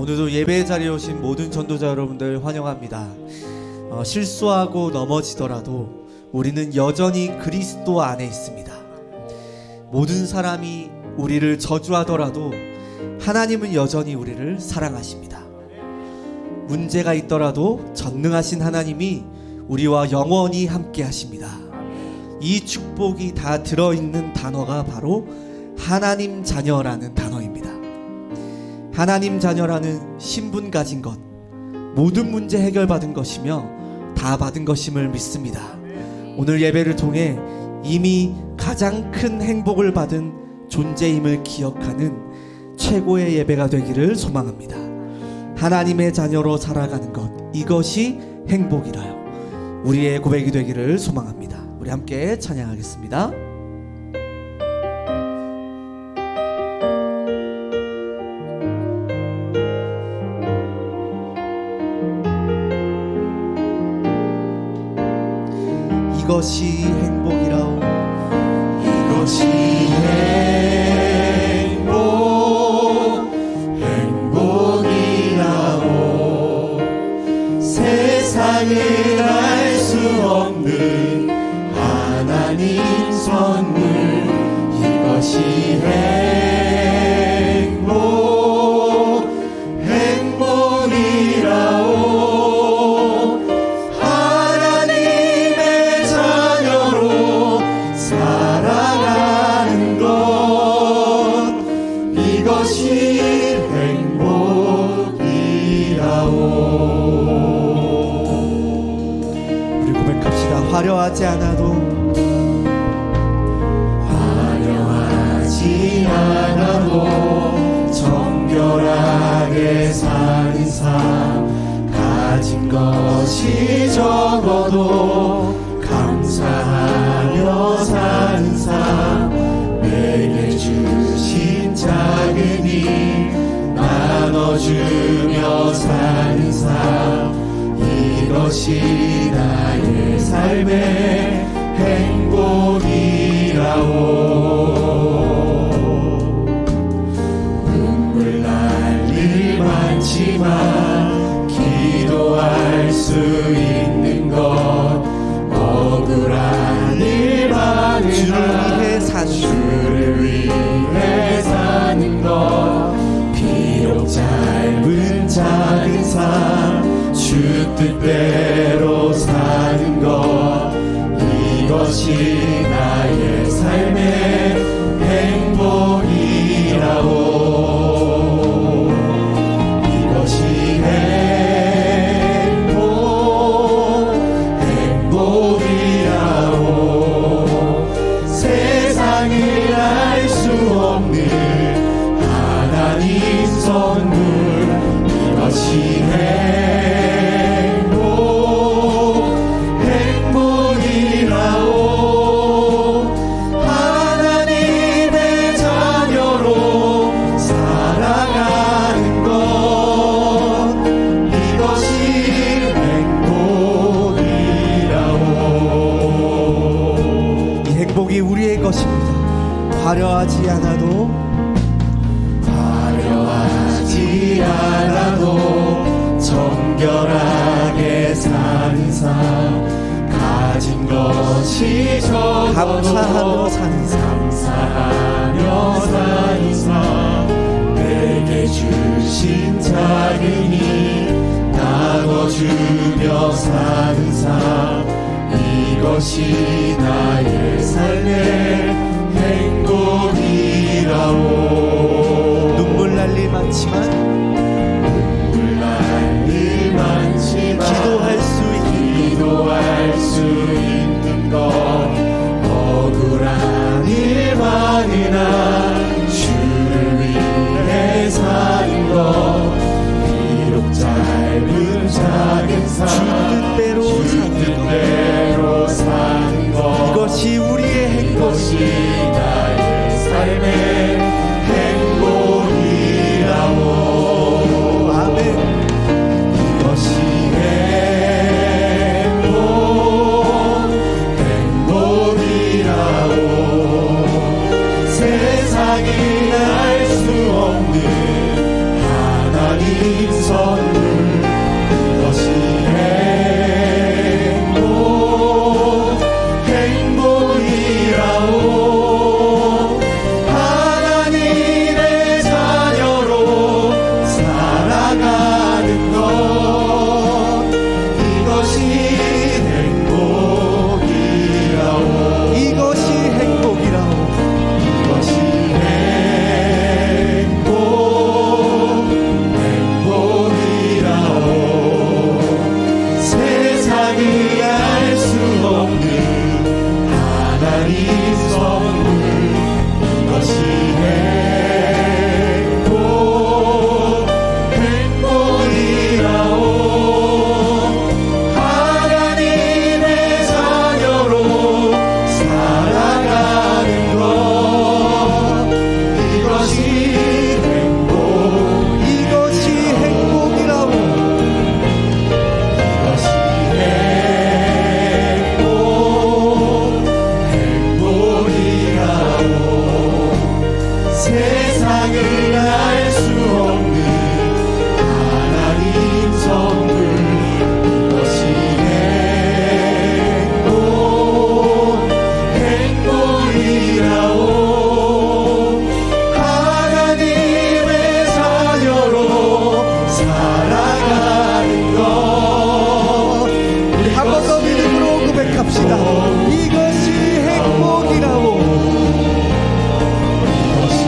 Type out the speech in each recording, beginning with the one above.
오늘도 예배 자리에 오신 모든 전도자 여러분들 환영합니다. 실수하고 넘어지더라도 우리는 여전히 그리스도 안에 있습니다. 모든 사람이 우리를 저주하더라도 하나님은 여전히 우리를 사랑하십니다. 문제가 있더라도 전능하신 하나님이 우리와 영원히 함께 하십니다. 이 축복이 다 들어있는 단어가 바로 하나님 자녀라는 단어입니다. 하나님 자녀라는 신분 가진 것, 모든 문제 해결받은 것이며 다 받은 것임을 믿습니다. 오늘 예배를 통해 이미 가장 큰 행복을 받은 존재임을 기억하는 최고의 예배가 되기를 소망합니다. 하나님의 자녀로 살아가는 것, 이것이 행복이라요. 우리의 고백이 되기를 소망합니다. 우리 함께 찬양하겠습니다. 이것이 행복이라오. 이것이 행복이라오. 세상은 알 수 없는 하나님 선물. 이것이 행복이라오. 화려하지 않아도 정결하게 사는 삶. 가진 것이 적어도 감사하며 사는 삶. 내게 주신 작은 힘 나눠주며 사는 삶. 이것이 나의 삶의 행복이라오. 눈물 날 일 많지만 기도할 수 있는 것. 억울한 일 많으나 주를 위해 사는 것. 비록 짧은 작은 삶 주 뜻대로 사는 것. 이것이 나의 삶의 행복이라오. 이것이 행복이라오. 세상을 알 수 없는 하나님 선물. 이것이 하나님의 자녀로 살아가는 것. 이것이 행복이라오. 이 행복이 우리의 것입니다. 화려하지 않아도 정결하게 사는 삶. 가진 것이 적어도 감사하며 사는 삶. 감사하며 사는 삶. 내게 주신 작은 힘 나눠주며 사는 삶. 이것이 나의 삶의 행복이라오. 눈물 날 일 많지만 기도할 수 있는 것. 억울한 일 많으나 주를 위해 사는 것. 비록 짧은 작은 삶 주 뜻대로 사는 것. 이것이 우리의 행복. 이것이 나의 삶의 행복이라오. 하나님 선물 이것이 행복이라오. 하나님의 자녀로 살아가는 것 이것이 행복이라오. 이것이 행복이라오. 이것이 행복이라오. 세상이 알 수 없는 하나님 선물 이것이 행복이라오. 하나님의 자녀로 살아가는 것 이것이 이것이 행복이라오. 이것이 행복이라오. 세상을 알 수 없는 하나님 선물 이것이 행복이라오. 하나님의 자녀로 살아가는 것 한 번 더 믿음으로 고백합시다. 이것이 행복이라오. 이것이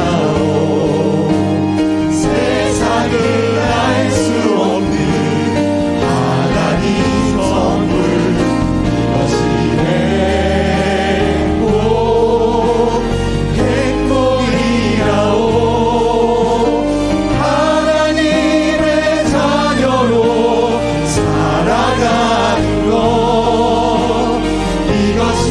행복이라오. 세상을 알 수 없는 하나님 선물 이것이 행복이라오. 하나님의 자녀로 살아가는 것 이것이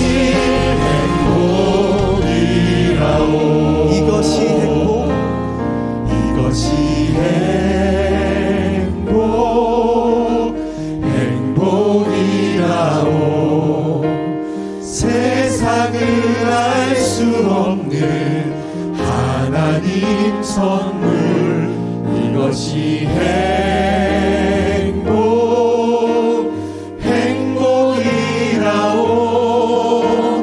행복이라오. 이것이 행복. 이것이 행복이라오. 세상을 알 수 없는 하나님 선물 이것이 행복이라오.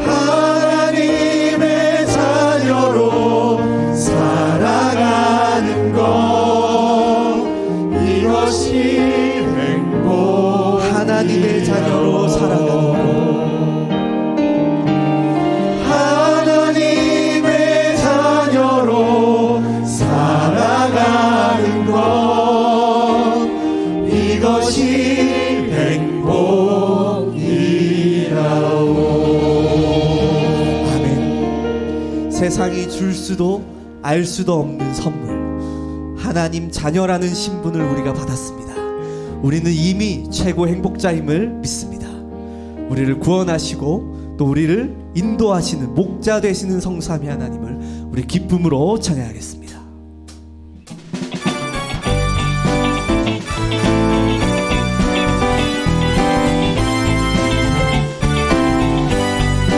하나님의 자녀로 살아가는 것 이것이 하나님의 자녀로 살아가는 것. 하나님의 자녀로 살아가는 것 이것이 행복이라오. 아멘. 세상이 줄 수도 알 수도 없는 선물, 하나님 자녀라는 신분을 우리가 받았습니다. 우리는 이미 최고 행복자임을 믿습니다. 우리를 구원하시고 또 우리를 인도하시는 목자 되시는 성삼위 하나님을 우리 기쁨으로 찬양하겠습니다.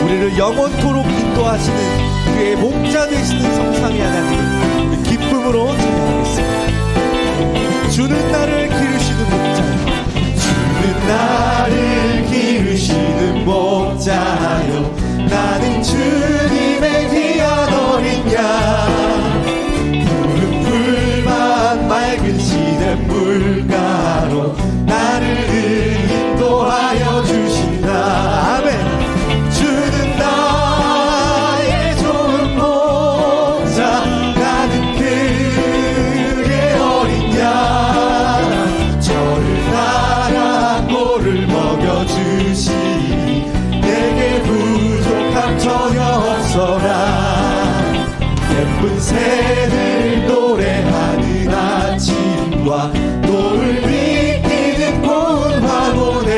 우리를 영원토록 인도하시는 우리의 목자 되시는 성삼위 하나님을 우리 기쁨으로 찬양하겠습니다. 주는 나를 기르시는 목자, 주는 나를 기르시는 목자요 나는 주님의 귀한 어린 양 푸른 풀밭 맑은 시냇 물가로 나를 인도하여 주신다. 아멘. 주는 나의 좋은 목자 나는 그의 어린 양 저를 따라 꼴을 먹여주시니 내게 부족함 전혀 없어라. 예쁜 새들 노래하는 아침과 노을 비키는 고운 화보네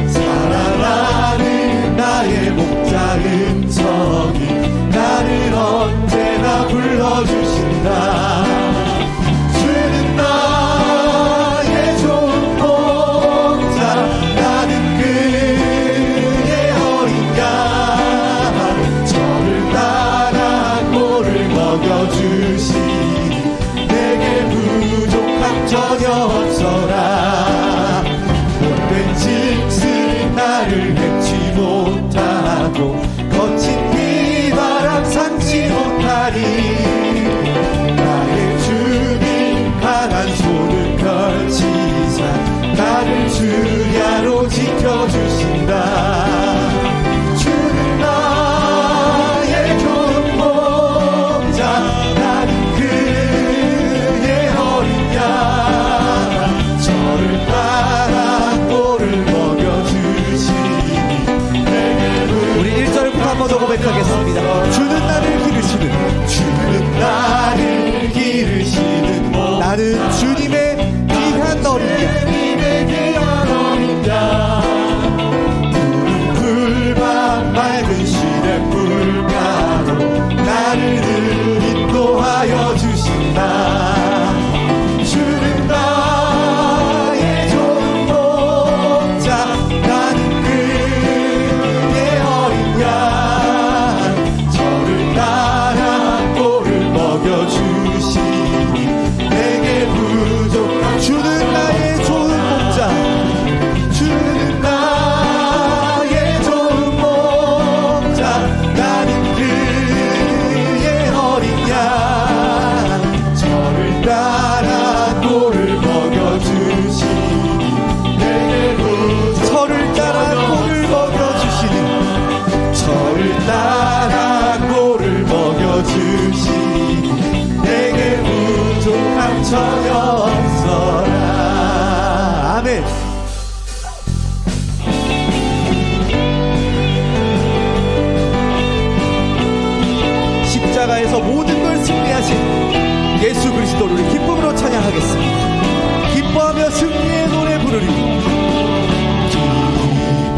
사랑하는 나의 목자 음성이 나를 언제나 불러주신다. 주는 나의 좋은 목자 나는 그의 어린 양 고백하겠습니다. 주는 나를 기르시는, 주는 나를 기르시는 모 나는 주님의 귀한 어린 양, 주님의 귀한 어린 양 푸른 풀밭 맑은 시냇물가로 나를 늘 인도하여 주신다. 주는 나의 좋은 목자 나는 그의 어린 양 저를 따라 꼴을 먹여주시니 내게 부족한 주는 나의 좋은 목자, 주는 나의 좋은 목자 나는 그의 어린 양 저를 따라 꼴을 먹여주시니 내게 부족한 저를 따라 꼴을 먹여주시는, 저를 따라 꼴을 먹여주시니 내게 부족함 전혀 없어라. 아멘. 십자가에서 모든 걸 승리하신 예수 그리스도를 기쁨으로 찬양하겠습니다. 기뻐하며 승리의 노래 부르리.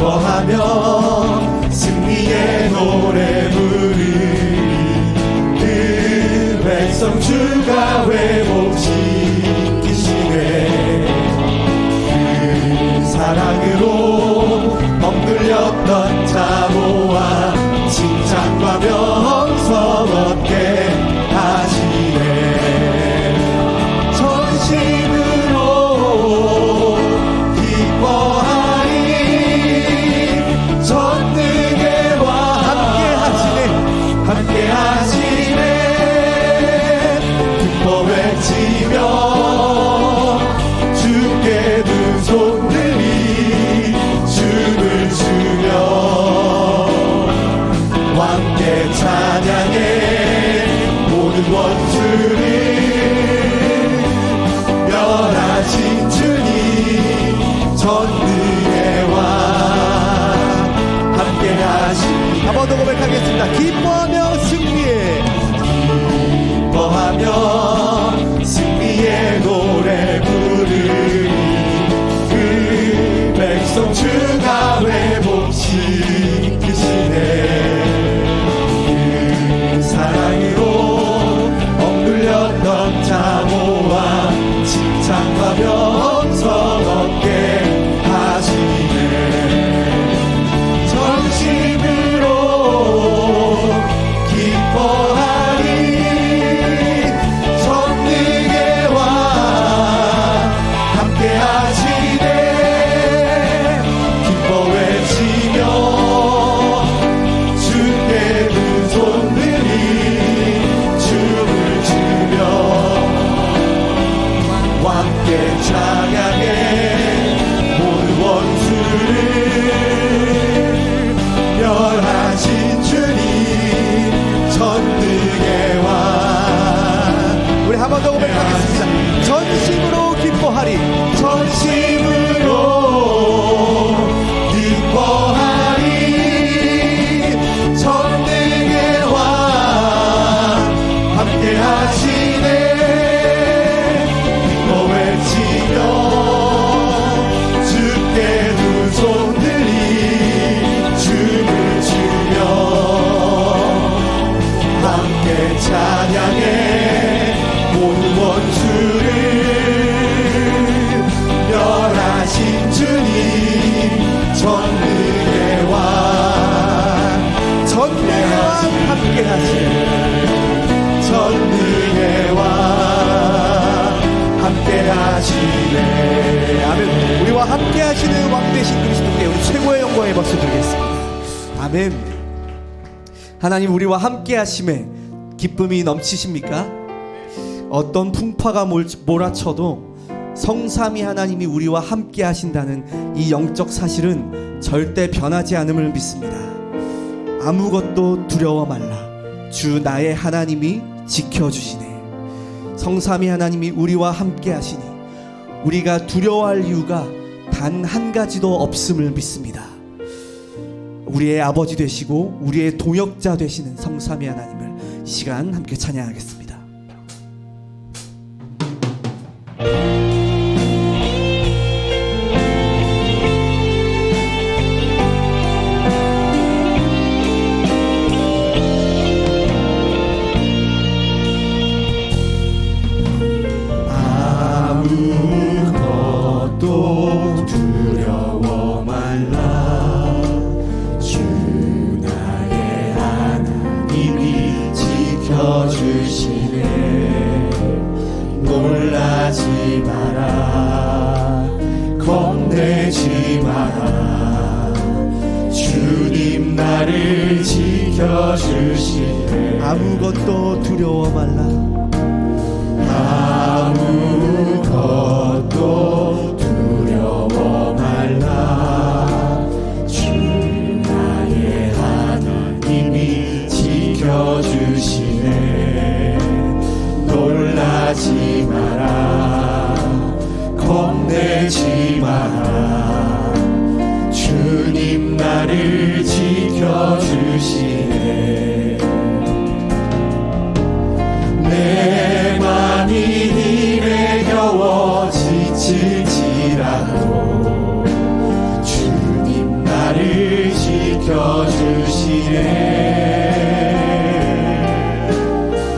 기뻐하며 승리의 노래 부르리 그 백성 주가 회복시키시네 그 사랑으로 억눌렸던 자모와 칭찬과 명성 얻게 하시네 전심으로 기뻐하리 전능의 왕 함께 하시네 기뻐 외치며 주께 두 손 들이 춤을 추며 왕께 찬양해 모든 원수를 멸하신 주님 전능의 왕 함께 하시네 한 번 더 고백하겠습니다. 기뻐하며 승리의, 기뻐하며 승리의 노래 부르리 그 백성 주가 회복시키시네 그 사랑으로 억눌렸던 자모와 칭찬과 명성 얻게 하시네 전심으로 기뻐하리 전능의 왕 함께 하시네 기뻐 외치며 주께 두 손 들이 춤을 추며 왕께 찬양해 모든 원수를 멸하신 주님 전능의 왕 우리 한 번 더 고백하겠습니다. 전심으로 기뻐하리. 전심으로 기뻐하리 전능의 왕 함께 하시네 기뻐 외치며 주께 두 손 들이 춤을 추며 함께 찬양해 모든 원수를 멸하신 주님 전능의 왕 전능의 왕 함께 하시리. 전능의 왕 함께 하시네 아멘. 우리와 함께 하시는 왕 되신 그리스도께 우리 최고의 영광의 박수 드리겠습니다. 아멘. 하나님, 우리와 함께 하심에 기쁨이 넘치십니까? 어떤 풍파가 몰아쳐도 성삼위 하나님이 우리와 함께 하신다는 이 영적 사실은 절대 변하지 않음을 믿습니다. 아무것도 두려워 말라. 주 나의 하나님이 지켜주시네. 성삼위 하나님이 우리와 함께 하시니 우리가 두려워할 이유가 단 한 가지도 없음을 믿습니다. 우리의 아버지 되시고 우리의 동역자 되시는 성삼위 하나님을 이 시간 함께 찬양하겠습니다. 아무것도 두려워 말라. 주 나의 하나님이 지켜주시네. 놀라지 마라. 겁내지 마라. 주님 나를 지켜주시네. 아무것도 두려워 말라. 아무것도 두려워 말라. 주 나의 하나님이 지켜주시네. 놀라지 마라. 겁내지 마라. 주님 나를 지켜주시네. 내 맘이 힘에 겨워 지칠지라도 주님 나를 지켜주시네.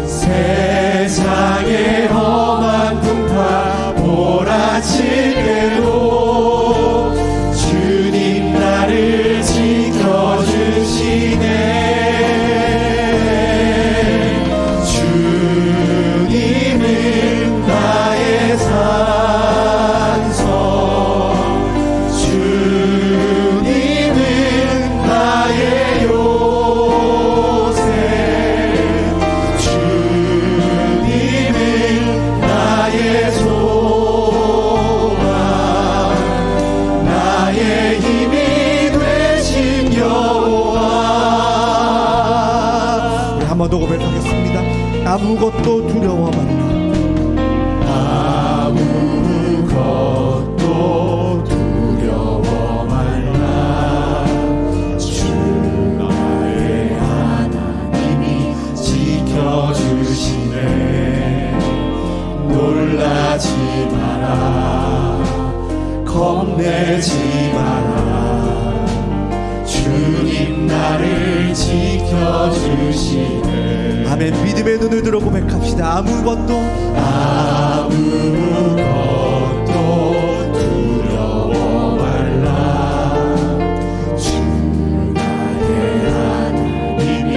세상의 험한 풍파 몰아칠 때도 주님 나를 지켜주시네. 더 고백하겠습니다. 아무것도 두려워 말라. 아무것도 두려워 말라. 주 나의 하나님이 지켜주시네. 놀라지 마라. 겁내지 마라. 주님 나를 지켜주시네. 아멘. 믿음의 눈을 들어 고백합시다. 아무것도 두려워 말라. 주 나의 하나님이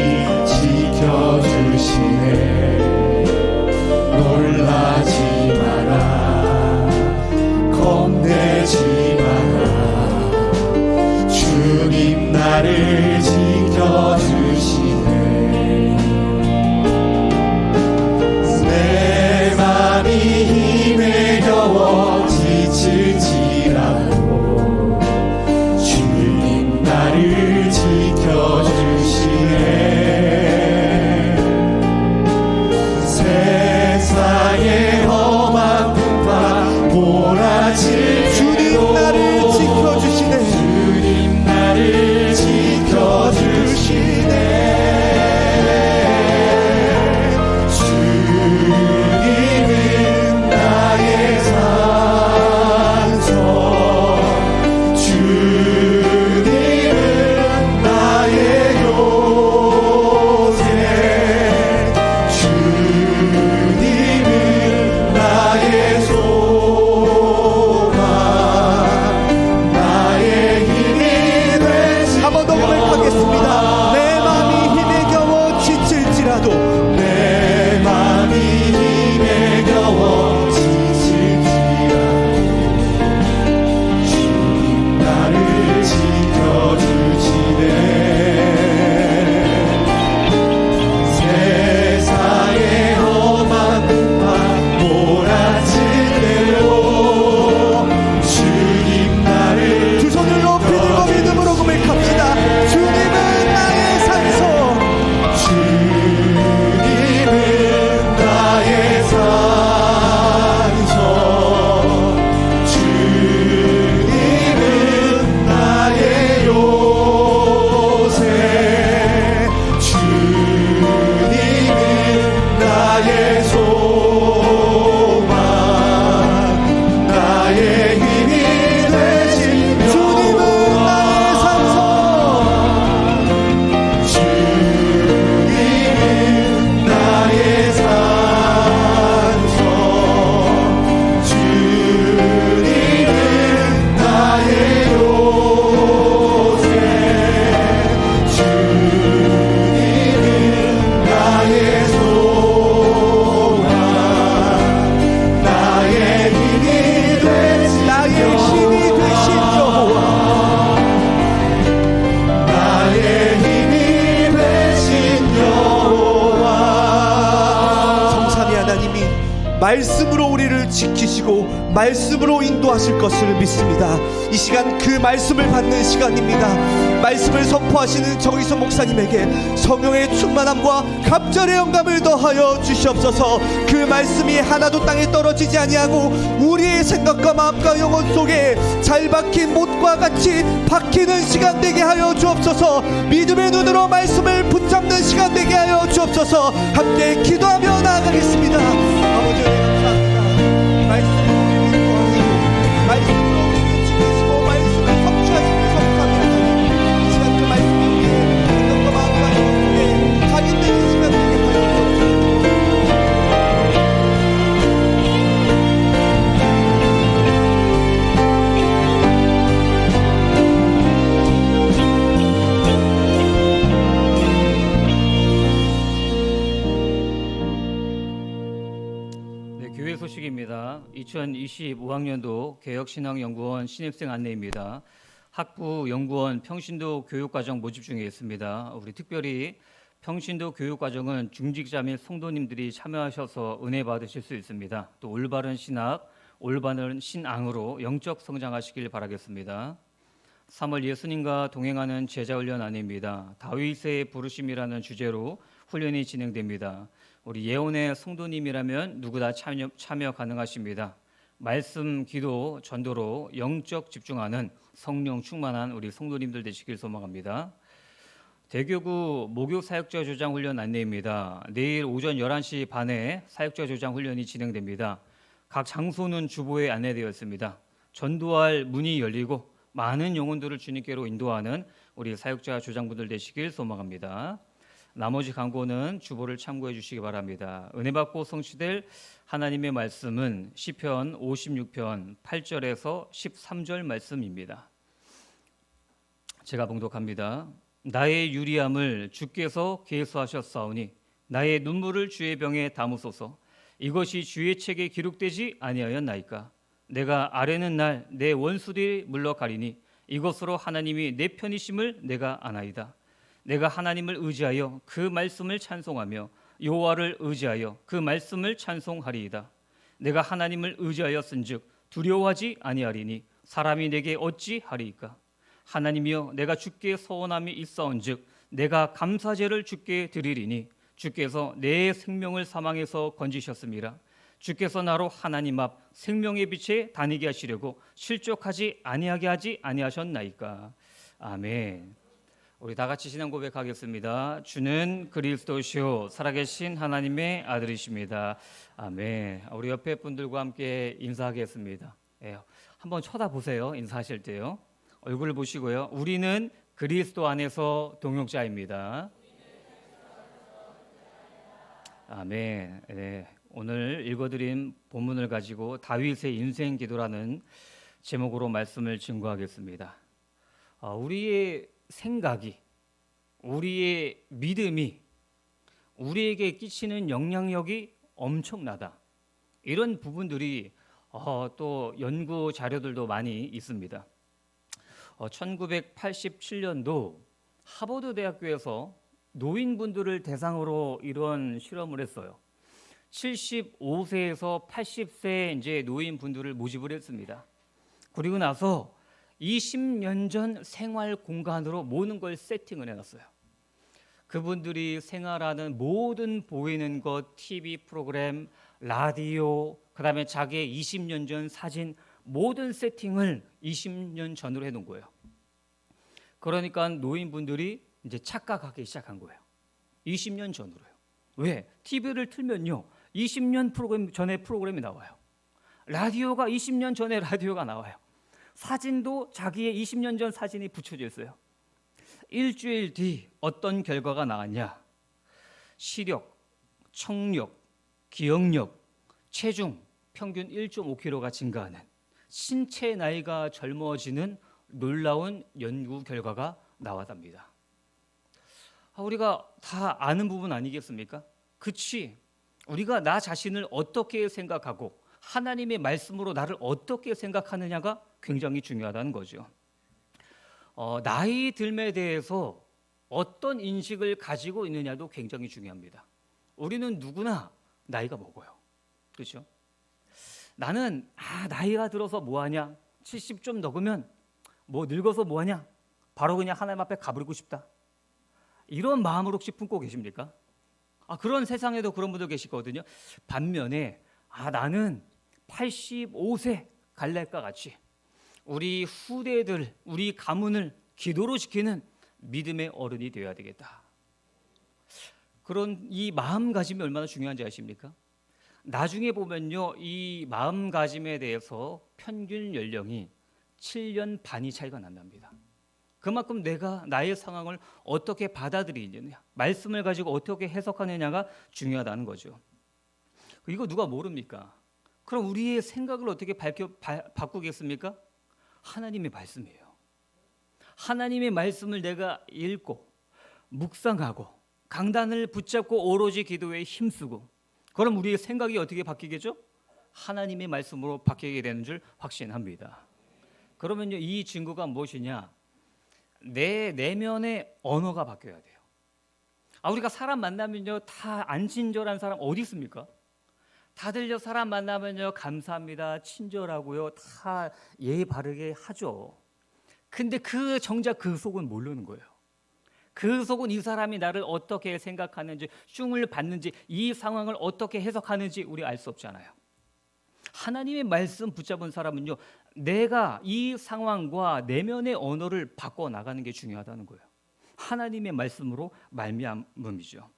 지켜주시네. 놀라지 마라. 겁내지 마라. 주님 나를 지켜주시네. 내 맘이 힘에 겨워 말씀으로 우리를 지키시고 말씀으로 인도하실 것을 믿습니다. 이 시간 그 말씀을 받는 시간입니다. 말씀을 선포하시는 정의선 목사님에게 성령의 충만함과 갑절의 영감을 더하여 주시옵소서. 그 말씀이 하나도 땅에 떨어지지 아니하고 우리의 생각과 마음과 영혼 속에 잘 박힌 못과 같이 박히는 시간 되게 하여 주옵소서. 믿음의 눈으로 말씀을 붙잡는 시간 되게 하여 주옵소서. 함께 기도하며 나아가겠습니다. 아버지 감사합니다. 말씀으로 인도하시고 말씀으로 우리를 지키시고 말씀을 성취하시는 감사합니다. 이 시간 그 말씀이 우리의 생각과 마음과 영혼 속에 각인되는 시간 되게 하여 주옵소서. 교회 소식입니다. 2025학년도 개혁신앙연구원 신입생 안내입니다. 학부, 연구원, 평신도 교육과정 모집 중에 있습니다. 우리 특별히 평신도 교육과정은 중직자 및 성도님들이 참여하셔서 은혜 받으실 수 있습니다. 또 올바른 신학, 올바른 신앙으로 영적 성장하시길 바라겠습니다. 3월 예수님과 동행하는 제자훈련 안내입니다. 다윗의 부르심이라는 주제로 훈련이 진행됩니다. 우리 예언의 성도님이라면 누구나 참여 가능하십니다. 말씀, 기도, 전도로 영적 집중하는 성령 충만한 우리 성도님들 되시길 소망합니다. 대교구 목욕 사역자 조장 훈련 안내입니다. 내일 오전 11시 반에 사역자 조장 훈련이 진행됩니다. 각 장소는 주보에 안내되어 있습니다. 전도할 문이 열리고 많은 영혼들을 주님께로 인도하는 우리 사역자 조장분들 되시길 소망합니다. 나머지 광고는 주보를 참고해 주시기 바랍니다. 은혜 받고 성취될 하나님의 말씀은 시편 56편 8절에서 13절 말씀입니다. 제가 봉독합니다. 나의 유리함을 주께서 계수하셨사오니 나의 눈물을 주의 병에 담으소서. 이것이 주의 책에 기록되지 아니하였나이까. 내가 아뢰는 날 내 원수들이 물러가리니 이것으로 하나님이 내 편이심을 내가 아나이다. 내가 하나님을 의지하여 그 말씀을 찬송하며 여호와를 의지하여 그 말씀을 찬송하리이다. 내가 하나님을 의지하였은즉 두려워하지 아니하리니 사람이 내게 어찌하리이까. 하나님이여 내가 주께 서원함이 있사온즉 내가 감사제를 주께 드리리니 주께서 내 생명을 사망에서 건지셨습니다. 주께서 나로 하나님 앞 생명의 빛에 다니게 하시려고 실족하지 아니하게 하지 아니하셨나이까. 아멘. 우리 다 같이 신앙 고백하겠습니다. 주는 그리스도시요 살아계신 하나님의 아들이십니다. 아멘. 우리 옆에 분들과 함께 인사하겠습니다. 한번 쳐다보세요. 인사하실 때요. 얼굴을 보시고요. 우리는 그리스도 안에서 동역자입니다. 아멘. 네. 오늘 읽어드린 본문을 가지고 다윗의 인생 기도라는 제목으로 말씀을 증거하겠습니다. 우리의 생각이, 우리의 믿음이 우리에게 끼치는 영향력이 엄청나다. 이런 부분들이 또 연구 자료들도 많이 있습니다. 1987년도 하버드 대학교에서 노인분들을 대상으로 이런 실험을 했어요. 75세에서 80세 이제 노인분들을 모집을 했습니다. 그리고 나서 20년 전 생활 공간으로 모든 걸 세팅을 해놨어요. 그분들이 생활하는 모든 보이는 것, TV 프로그램, 라디오, 그다음에 자기의 20년 전 사진 모든 세팅을 20년 전으로 해놓은 거예요. 그러니까 노인분들이 이제 착각하기 시작한 거예요. 20년 전으로요. 왜? TV를 틀면요, 20년 프로그램 전에 프로그램이 나와요. 라디오가 20년 전에 라디오가 나와요. 사진도 자기의 20년 전 사진이 붙여져 있어요. 일주일 뒤 어떤 결과가 나왔냐? 시력, 청력, 기억력, 체중 평균 1.5kg가 증가하는, 신체 나이가 젊어지는 놀라운 연구 결과가 나왔답니다. 우리가 다 아는 부분 아니겠습니까? 그치? 우리가 나 자신을 어떻게 생각하고 하나님의 말씀으로 나를 어떻게 생각하느냐가 굉장히 중요하다는 거죠. 나이 들에 대해서 어떤 인식을 가지고 있느냐도 굉장히 중요합니다. 우리는 누구나 나이가 먹어요. 그렇죠? 나는 나이가 들어서 뭐하냐? 70 좀 넘으면 뭐 늙어서 뭐하냐? 바로 그냥 하나님 앞에 가버리고 싶다. 이런 마음을 혹시 품고 계십니까? 그런 세상에도 그런 분들 계시거든요. 반면에 나는 85세 갈렙과 같이 우리 후대들, 우리 가문을 기도로 지키는 믿음의 어른이 되어야 되겠다. 그런 이 마음가짐이 얼마나 중요한지 아십니까? 나중에 보면요, 이 마음가짐에 대해서 평균 연령이 7년 반이 차이가 난답니다. 그만큼 내가 나의 상황을 어떻게 받아들이느냐, 말씀을 가지고 어떻게 해석하느냐가 중요하다는 거죠. 이거 누가 모릅니까? 그럼 우리의 생각을 어떻게 바꾸겠습니까? 하나님의 말씀이에요. 하나님의 말씀을 내가 읽고 묵상하고 강단을 붙잡고 오로지 기도에 힘쓰고, 그럼 우리의 생각이 어떻게 바뀌겠죠? 하나님의 말씀으로 바뀌게 되는 줄 확신합니다. 그러면요, 이 증거가 무엇이냐? 내 내면의 언어가 바뀌어야 돼요. 우리가 사람 만나면요, 다 안 친절한 사람 어디 있습니까? 다들요, 사람 만나면요, 감사합니다, 친절하고요, 다 예의 바르게 하죠. 근데 정작 그 속은 모르는 거예요. 그 속은 이 사람이 나를 어떻게 생각하는지, 흉을 받는지, 이 상황을 어떻게 해석하는지 우리 알 수 없잖아요. 하나님의 말씀 붙잡은 사람은요, 내가 이 상황과 내면의 언어를 바꿔 나가는 게 중요하다는 거예요. 하나님의 말씀으로 말미암음이죠.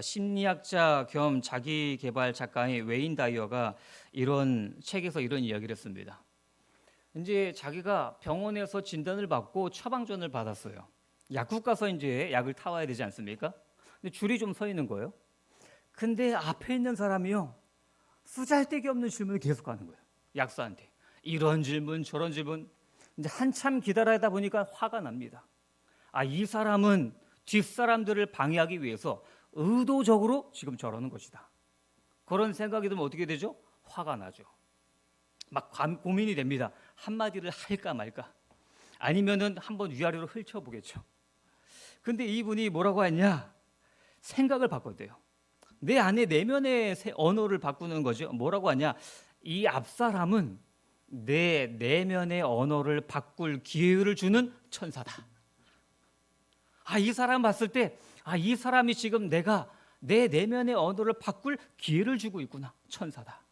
심리학자 겸 자기개발 작가인 웨인 다이어가 이런 책에서 이런 이야기를 했습니다. 이제 자기가 병원에서 진단을 받고 처방전을 받았어요. 약국 가서 이제 약을 타와야 되지 않습니까? 근데 줄이 좀 서 있는 거예요. 근데 앞에 있는 사람이요, 쓰잘데기 없는 질문을 계속하는 거예요. 약사한테 이런 질문 저런 질문. 이제 한참 기다리다 보니까 화가 납니다. 이 사람은 뒷사람들을 방해하기 위해서 의도적으로 지금 저러는 것이다. 그런 생각이 들면 어떻게 되죠? 화가 나죠. 막 고민이 됩니다. 한마디를 할까 말까, 아니면은 한번 위아래로 훑어보겠죠. 근데 이분이 뭐라고 했냐? 생각을 바꿨대요. 내 안에 내면의 언어를 바꾸는 거죠. 뭐라고 하냐? 이 앞사람은 내 내면의 언어를 바꿀 기회를 주는 천사다. 이 사람 봤을 때 이 사람이 지금 내가 내 내면의 언어를 바꿀 기회를 주고 있구나. 천사다.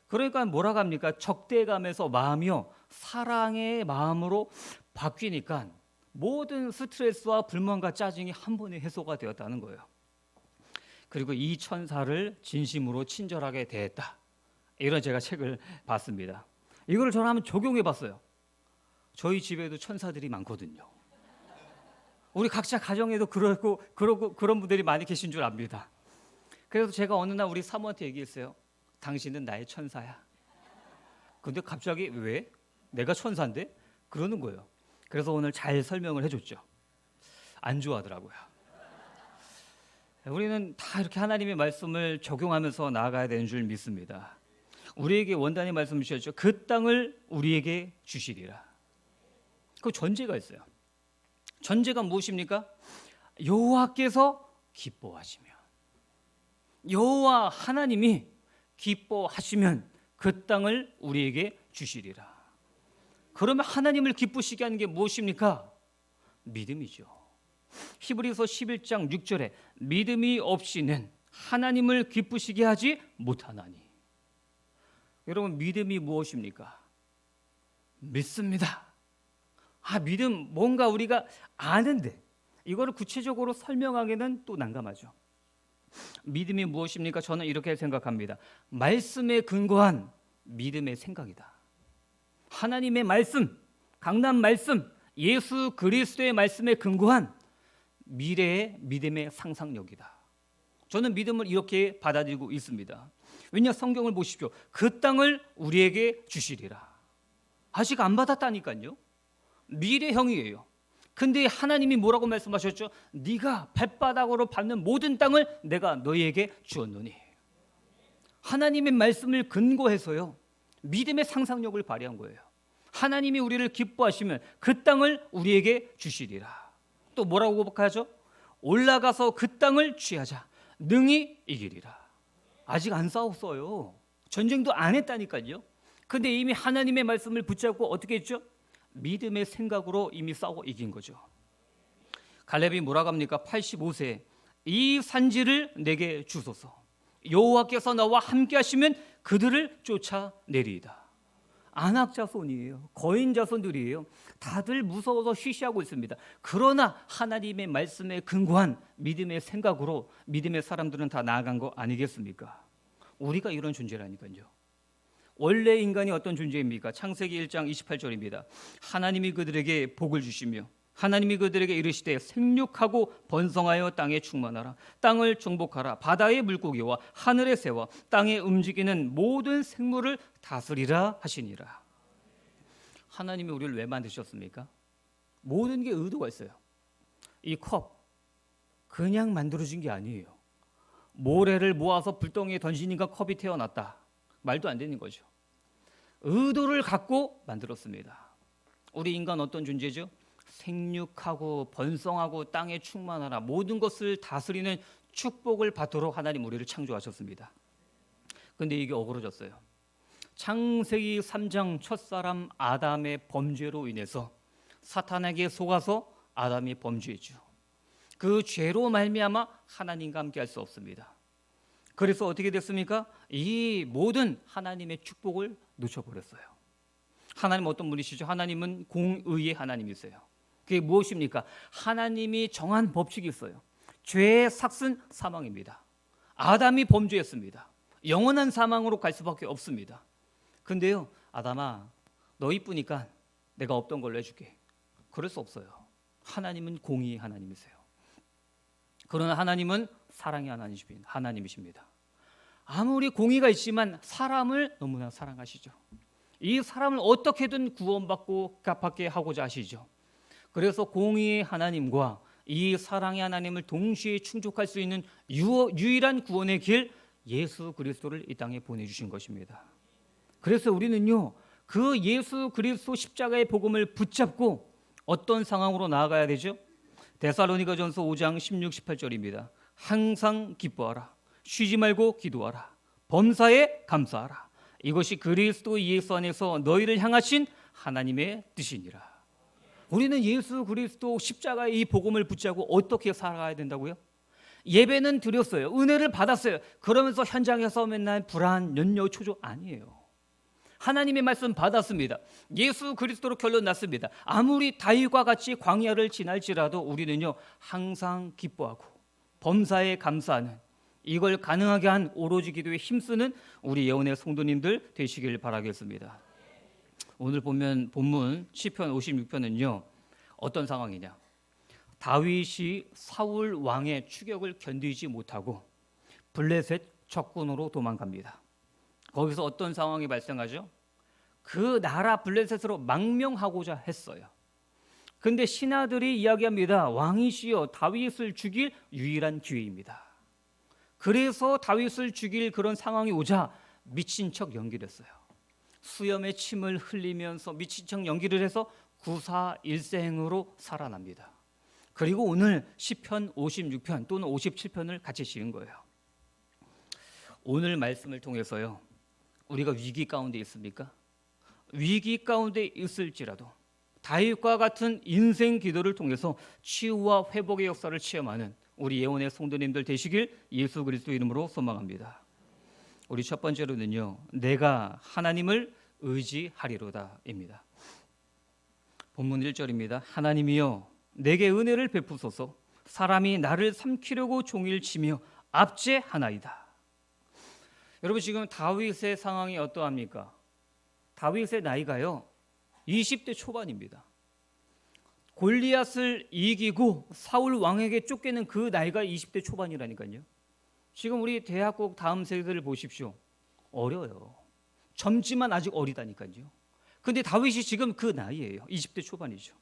그러니까 뭐라고 합니까? 적대감에서 마음이요, 사랑의 마음으로 바뀌니까 모든 스트레스와 불만과 짜증이 한 번에 해소가 되었다는 거예요. 그리고 이 천사를 진심으로 친절하게 대했다. 이런 제가 책을 봤습니다. 이걸 저는 한번 적용해 봤어요. 저희 집에도 천사들이 많거든요. 우리 각자 가정에도 그러고 그런 분들이 많이 계신 줄 압니다. 그래서 제가 어느 날 우리 사모한테 얘기했어요. 당신은 나의 천사야. 근데 갑자기 왜? 내가 천사인데? 그러는 거예요. 그래서 오늘 잘 설명을 해줬죠. 안 좋아하더라고요. 우리는 다 이렇게 하나님의 말씀을 적용하면서 나아가야 되는 줄 믿습니다. 우리에게 원단의 말씀 주셨죠. 그 땅을 우리에게 주시리라. 그 전제가 있어요. 전제가 무엇입니까? 여호와께서 기뻐하시면, 여호와 하나님이 기뻐하시면 그 땅을 우리에게 주시리라. 그러면 하나님을 기쁘시게 하는 게 무엇입니까? 믿음이죠. 히브리서 11장 6절에 믿음이 없이는 하나님을 기쁘시게 하지 못하나니. 여러분, 믿음이 무엇입니까? 믿습니다. 믿음, 뭔가 우리가 아는데 이거를 구체적으로 설명하기는 또 난감하죠. 믿음이 무엇입니까? 저는 이렇게 생각합니다. 말씀에 근거한 믿음의 생각이다. 하나님의 말씀, 강단 말씀, 예수 그리스도의 말씀에 근거한 미래의 믿음의 상상력이다. 저는 믿음을 이렇게 받아들이고 있습니다. 왜냐, 성경을 보십시오. 그 땅을 우리에게 주시리라. 아직 안 받았다니까요. 미래형이에요. 근데 하나님이 뭐라고 말씀하셨죠? 네가 발바닥으로 밟는 모든 땅을 내가 너희에게 주었노니. 하나님의 말씀을 근거해서요, 믿음의 상상력을 발휘한 거예요. 하나님이 우리를 기뻐하시면 그 땅을 우리에게 주시리라. 또 뭐라고 하죠? 올라가서 그 땅을 취하자. 능히 이기리라. 아직 안 싸웠어요. 전쟁도 안 했다니까요. 근데 이미 하나님의 말씀을 붙잡고 어떻게 했죠? 믿음의 생각으로 이미 싸워 이긴 거죠. 갈렙이 뭐라고 합니까? 85세 이 산지를 내게 주소서. 여호와께서 나와 함께 하시면 그들을 쫓아내리이다. 안악 자손이에요. 거인 자손들이에요. 다들 무서워서 쉬쉬하고 있습니다. 그러나 하나님의 말씀에 근거한 믿음의 생각으로 믿음의 사람들은 다 나아간 거 아니겠습니까? 우리가 이런 존재라니까요. 원래 인간이 어떤 존재입니까? 창세기 1장 28절입니다. 하나님이 그들에게 복을 주시며 하나님이 그들에게 이르시되 생육하고 번성하여 땅에 충만하라. 땅을 정복하라. 바다의 물고기와 하늘의 새와 땅에 움직이는 모든 생물을 다스리라 하시니라. 하나님이 우리를 왜 만드셨습니까? 모든 게 의도가 있어요. 이 컵 그냥 만들어진 게 아니에요. 모래를 모아서 불덩이에 던지니까 컵이 태어났다. 말도 안 되는 거죠. 의도를 갖고 만들었습니다. 우리 인간 어떤 존재죠? 생육하고 번성하고 땅에 충만하라. 모든 것을 다스리는 축복을 받도록 하나님 우리를 창조하셨습니다. 근데 이게 어그러졌어요. 창세기 3장 첫사람 아담의 범죄로 인해서 사탄에게 속아서 아담이 범죄했죠. 그 죄로 말미암아 하나님과 함께 할 수 없습니다. 그래서 어떻게 됐습니까? 이 모든 하나님의 축복을 놓쳐버렸어요. 하나님 어떤 분이시죠? 하나님은 공의의 하나님이세요. 그게 무엇입니까? 하나님이 정한 법칙이 있어요. 죄의 삭은 사망입니다. 아담이 범죄했습니다. 영원한 사망으로 갈 수밖에 없습니다. 근데요, 아담아, 너 이쁘니까 내가 없던 걸로 해줄게. 그럴 수 없어요. 하나님은 공의의 하나님이세요. 그러나 하나님은 사랑의 하나님이십니다. 아무리 공의가 있지만 사람을 너무나 사랑하시죠. 이 사람을 어떻게든 구원받고 갚게 하고자 하시죠. 그래서 공의의 하나님과 이 사랑의 하나님을 동시에 충족할 수 있는 유일한 구원의 길 예수 그리스도를 이 땅에 보내주신 것입니다. 그래서 우리는요, 그 예수 그리스도 십자가의 복음을 붙잡고 어떤 상황으로 나아가야 되죠? 데살로니가전서 5장 16, 18절입니다. 항상 기뻐하라. 쉬지 말고 기도하라. 범사에 감사하라. 이것이 그리스도 예수 안에서 너희를 향하신 하나님의 뜻이니라. 우리는 예수 그리스도 십자가의 이 복음을 붙잡고 어떻게 살아가야 된다고요? 예배는 드렸어요. 은혜를 받았어요. 그러면서 현장에서 맨날 불안, 연여, 초조 아니에요. 하나님의 말씀 받았습니다. 예수 그리스도로 결론 났습니다. 아무리 다윗과 같이 광야를 지날지라도 우리는요 항상 기뻐하고 범사에 감사하는, 이걸 가능하게 한 오로지 기도에 힘쓰는 우리 예언의 성도님들 되시길 바라겠습니다. 오늘 보면 본문 시편 56편은요 어떤 상황이냐? 다윗이 사울 왕의 추격을 견디지 못하고 블레셋 적군으로 도망갑니다. 거기서 어떤 상황이 발생하죠? 그 나라 블레셋으로 망명하고자 했어요. 근데 신하들이 이야기합니다. 왕이시여, 다윗을 죽일 유일한 기회입니다. 그래서 다윗을 죽일 그런 상황이 오자 미친 척 연기를 했어요. 수염에 침을 흘리면서 미친 척 연기를 해서 구사일생으로 살아납니다. 그리고 오늘 시편 56편 또는 57편을 같이 지은 거예요. 오늘 말씀을 통해서요, 우리가 위기 가운데 있습니까? 위기 가운데 있을지라도 다윗과 같은 인생 기도를 통해서 치유와 회복의 역사를 체험하는 우리 예언의 성도님들 되시길 예수 그리스도 이름으로 소망합니다. 우리 첫 번째로는요, 내가 하나님을 의지하리로다입니다. 본문 1절입니다. 하나님이여 내게 은혜를 베푸소서. 사람이 나를 삼키려고 종일 치며 압제하나이다. 여러분, 지금 다윗의 상황이 어떠합니까? 다윗의 나이가요 20대 초반입니다. 골리앗을 이기고 사울 왕에게 쫓기는 그 나이가 20대 초반이라니까요. 지금 우리 대학국 다음 세대를 보십시오. 어려요. 젊지만 아직 어리다니까요. 근데 다윗이 지금 그 나이예요. 20대 초반이죠.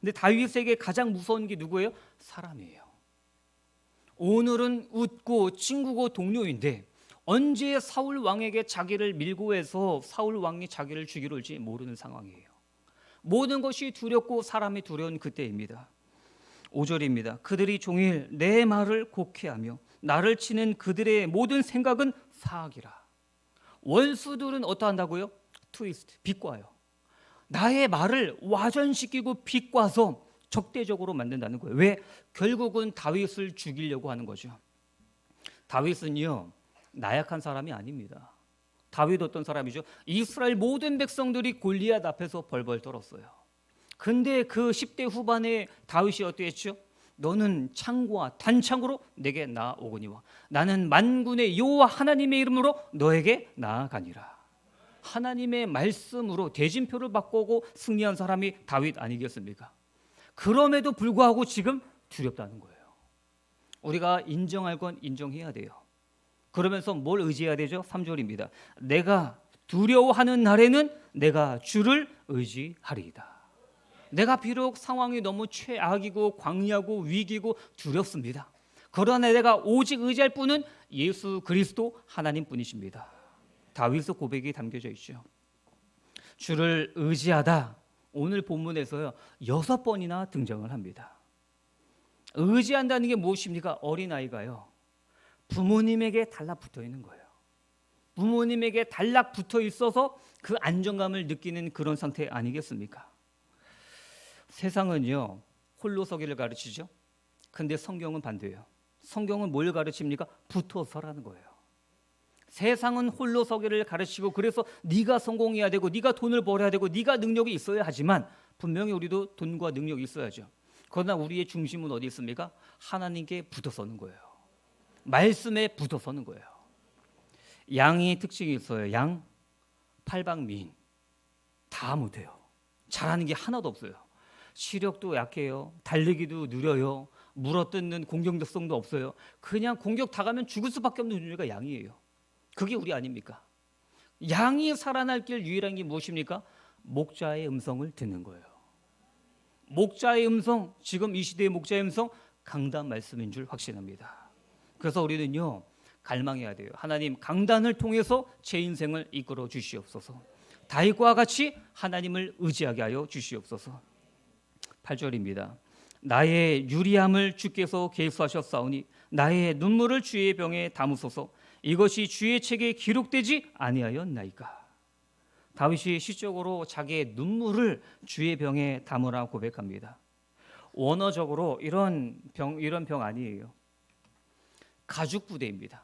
근데 다윗에게 가장 무서운 게 누구예요? 사람이에요. 오늘은 웃고 친구고 동료인데 언제 사울 왕에게 자기를 밀고 해서 사울 왕이 자기를 죽이려 할지 모르는 상황이에요. 모든 것이 두렵고 사람이 두려운 그때입니다. 5절입니다. 그들이 종일 내 말을 곡해하며 나를 치는 그들의 모든 생각은 사악이라. 원수들은 어떠한다고요? 트위스트, 비꼬아요. 나의 말을 와전시키고 비꼬아서 적대적으로 만든다는 거예요. 왜? 결국은 다윗을 죽이려고 하는 거죠. 다윗은요, 나약한 사람이 아닙니다. 다윗 어떤 사람이죠? 이스라엘 모든 백성들이 골리앗 앞에서 벌벌 떨었어요. 근데 그 10대 후반에 다윗이 어땠죠? 너는 창과 단창으로 내게 나아오거니와 나는 만군의 여호와 하나님의 이름으로 너에게 나아가니라. 하나님의 말씀으로 대진표를 바꾸고 승리한 사람이 다윗 아니겠습니까? 그럼에도 불구하고 지금 두렵다는 거예요. 우리가 인정할 건 인정해야 돼요. 그러면서 뭘 의지해야 되죠? 3절입니다. 내가 두려워하는 날에는 내가 주를 의지하리이다. 내가 비록 상황이 너무 최악이고 광야고 위기고 두렵습니다. 그러나 내가 오직 의지할 분은 예수 그리스도 하나님뿐이십니다. 다윗의 고백이 담겨져 있죠. 주를 의지하다. 오늘 본문에서요 6번이나 등장을 합니다. 의지한다는 게 무엇입니까? 어린아이가요 부모님에게 달라붙어 있는 거예요. 부모님에게 달라붙어 있어서 그 안정감을 느끼는 그런 상태 아니겠습니까? 세상은요 홀로 서기를 가르치죠. 근데 성경은 반대예요. 성경은 뭘 가르칩니까? 붙어 서라는 거예요. 세상은 홀로 서기를 가르치고 그래서 네가 성공해야 되고 네가 돈을 벌어야 되고 네가 능력이 있어야 하지만 분명히 우리도 돈과 능력이 있어야죠. 그러나 우리의 중심은 어디 있습니까? 하나님께 붙어 서는 거예요. 말씀에 붙어 서는 거예요. 양이 특징이 있어요. 양 팔방미인 다 못해요. 잘하는 게 하나도 없어요. 시력도 약해요. 달리기도 느려요. 물어뜯는 공격성도 없어요. 그냥 공격 당하면 죽을 수밖에 없는 존재가 양이에요. 그게 우리 아닙니까? 양이 살아날 길 유일한 게 무엇입니까? 목자의 음성을 듣는 거예요. 목자의 음성, 지금 이 시대의 목자의 음성 강단 말씀인 줄 확신합니다. 그래서 우리는요 갈망해야 돼요. 하나님 강단을 통해서 제 인생을 이끌어 주시옵소서. 다윗과 같이 하나님을 의지하게 하여 주시옵소서. 8절입니다. 나의 유리함을 주께서 계수하셨사오니 나의 눈물을 주의 병에 담으소서. 이것이 주의 책에 기록되지 아니하였나이까. 다윗이 시적으로 자기의 눈물을 주의 병에 담으라 고백합니다. 원어적으로 이런 병 아니에요. 가죽 부대입니다.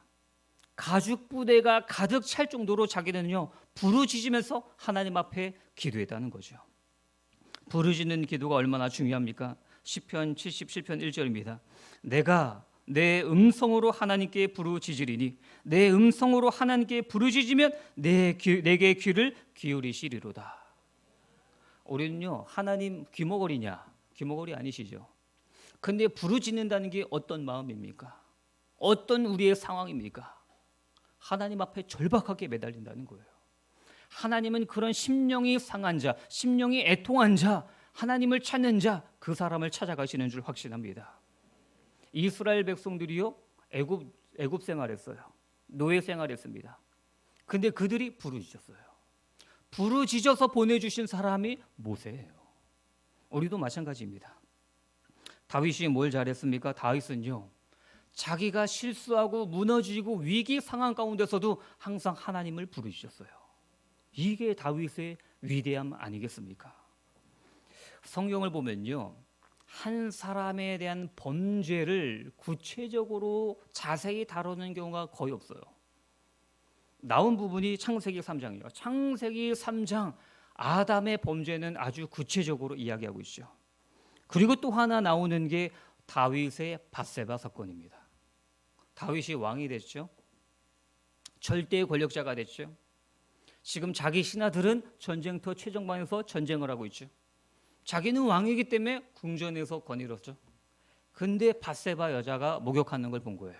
가죽 부대가 가득 찰 정도로 자기는요 부르짖으면서 하나님 앞에 기도했다는 거죠. 부르짖는 기도가 얼마나 중요합니까? 시편 77편 1절입니다. 내가 내 음성으로 하나님께 부르짖으리니 내 음성으로 하나님께 부르짖으면 내게 귀를 기울이시리로다. 우리는요 하나님 귀머거리냐? 귀머거리 아니시죠? 근데 부르짖는다는 게 어떤 마음입니까? 어떤 우리의 상황입니까? 하나님 앞에 절박하게 매달린다는 거예요. 하나님은 그런 심령이 상한 자, 심령이 애통한 자, 하나님을 찾는 자, 그 사람을 찾아가시는 줄 확신합니다. 이스라엘 백성들이요 애굽 생활했어요. 노예 생활했습니다. 근데 그들이 부르짖었어요. 부르짖어서 보내주신 사람이 모세예요. 우리도 마찬가지입니다. 다윗이 뭘 잘했습니까? 다윗은요 자기가 실수하고 무너지고 위기 상황 가운데서도 항상 하나님을 부르짖었어요. 이게 다윗의 위대함 아니겠습니까? 성경을 보면요 한 사람에 대한 범죄를 구체적으로 자세히 다루는 경우가 거의 없어요. 나온 부분이 창세기 3장이에요. 창세기 3장 아담의 범죄는 아주 구체적으로 이야기하고 있죠. 그리고 또 하나 나오는 게 다윗의 밧세바 사건입니다. 다윗이 왕이 됐죠. 절대 권력자가 됐죠. 지금 자기 신하들은 전쟁터 최전방에서 전쟁을 하고 있죠. 자기는 왕이기 때문에 궁전에서 거닐었죠. 근데 밧세바 여자가 목욕하는 걸 본 거예요.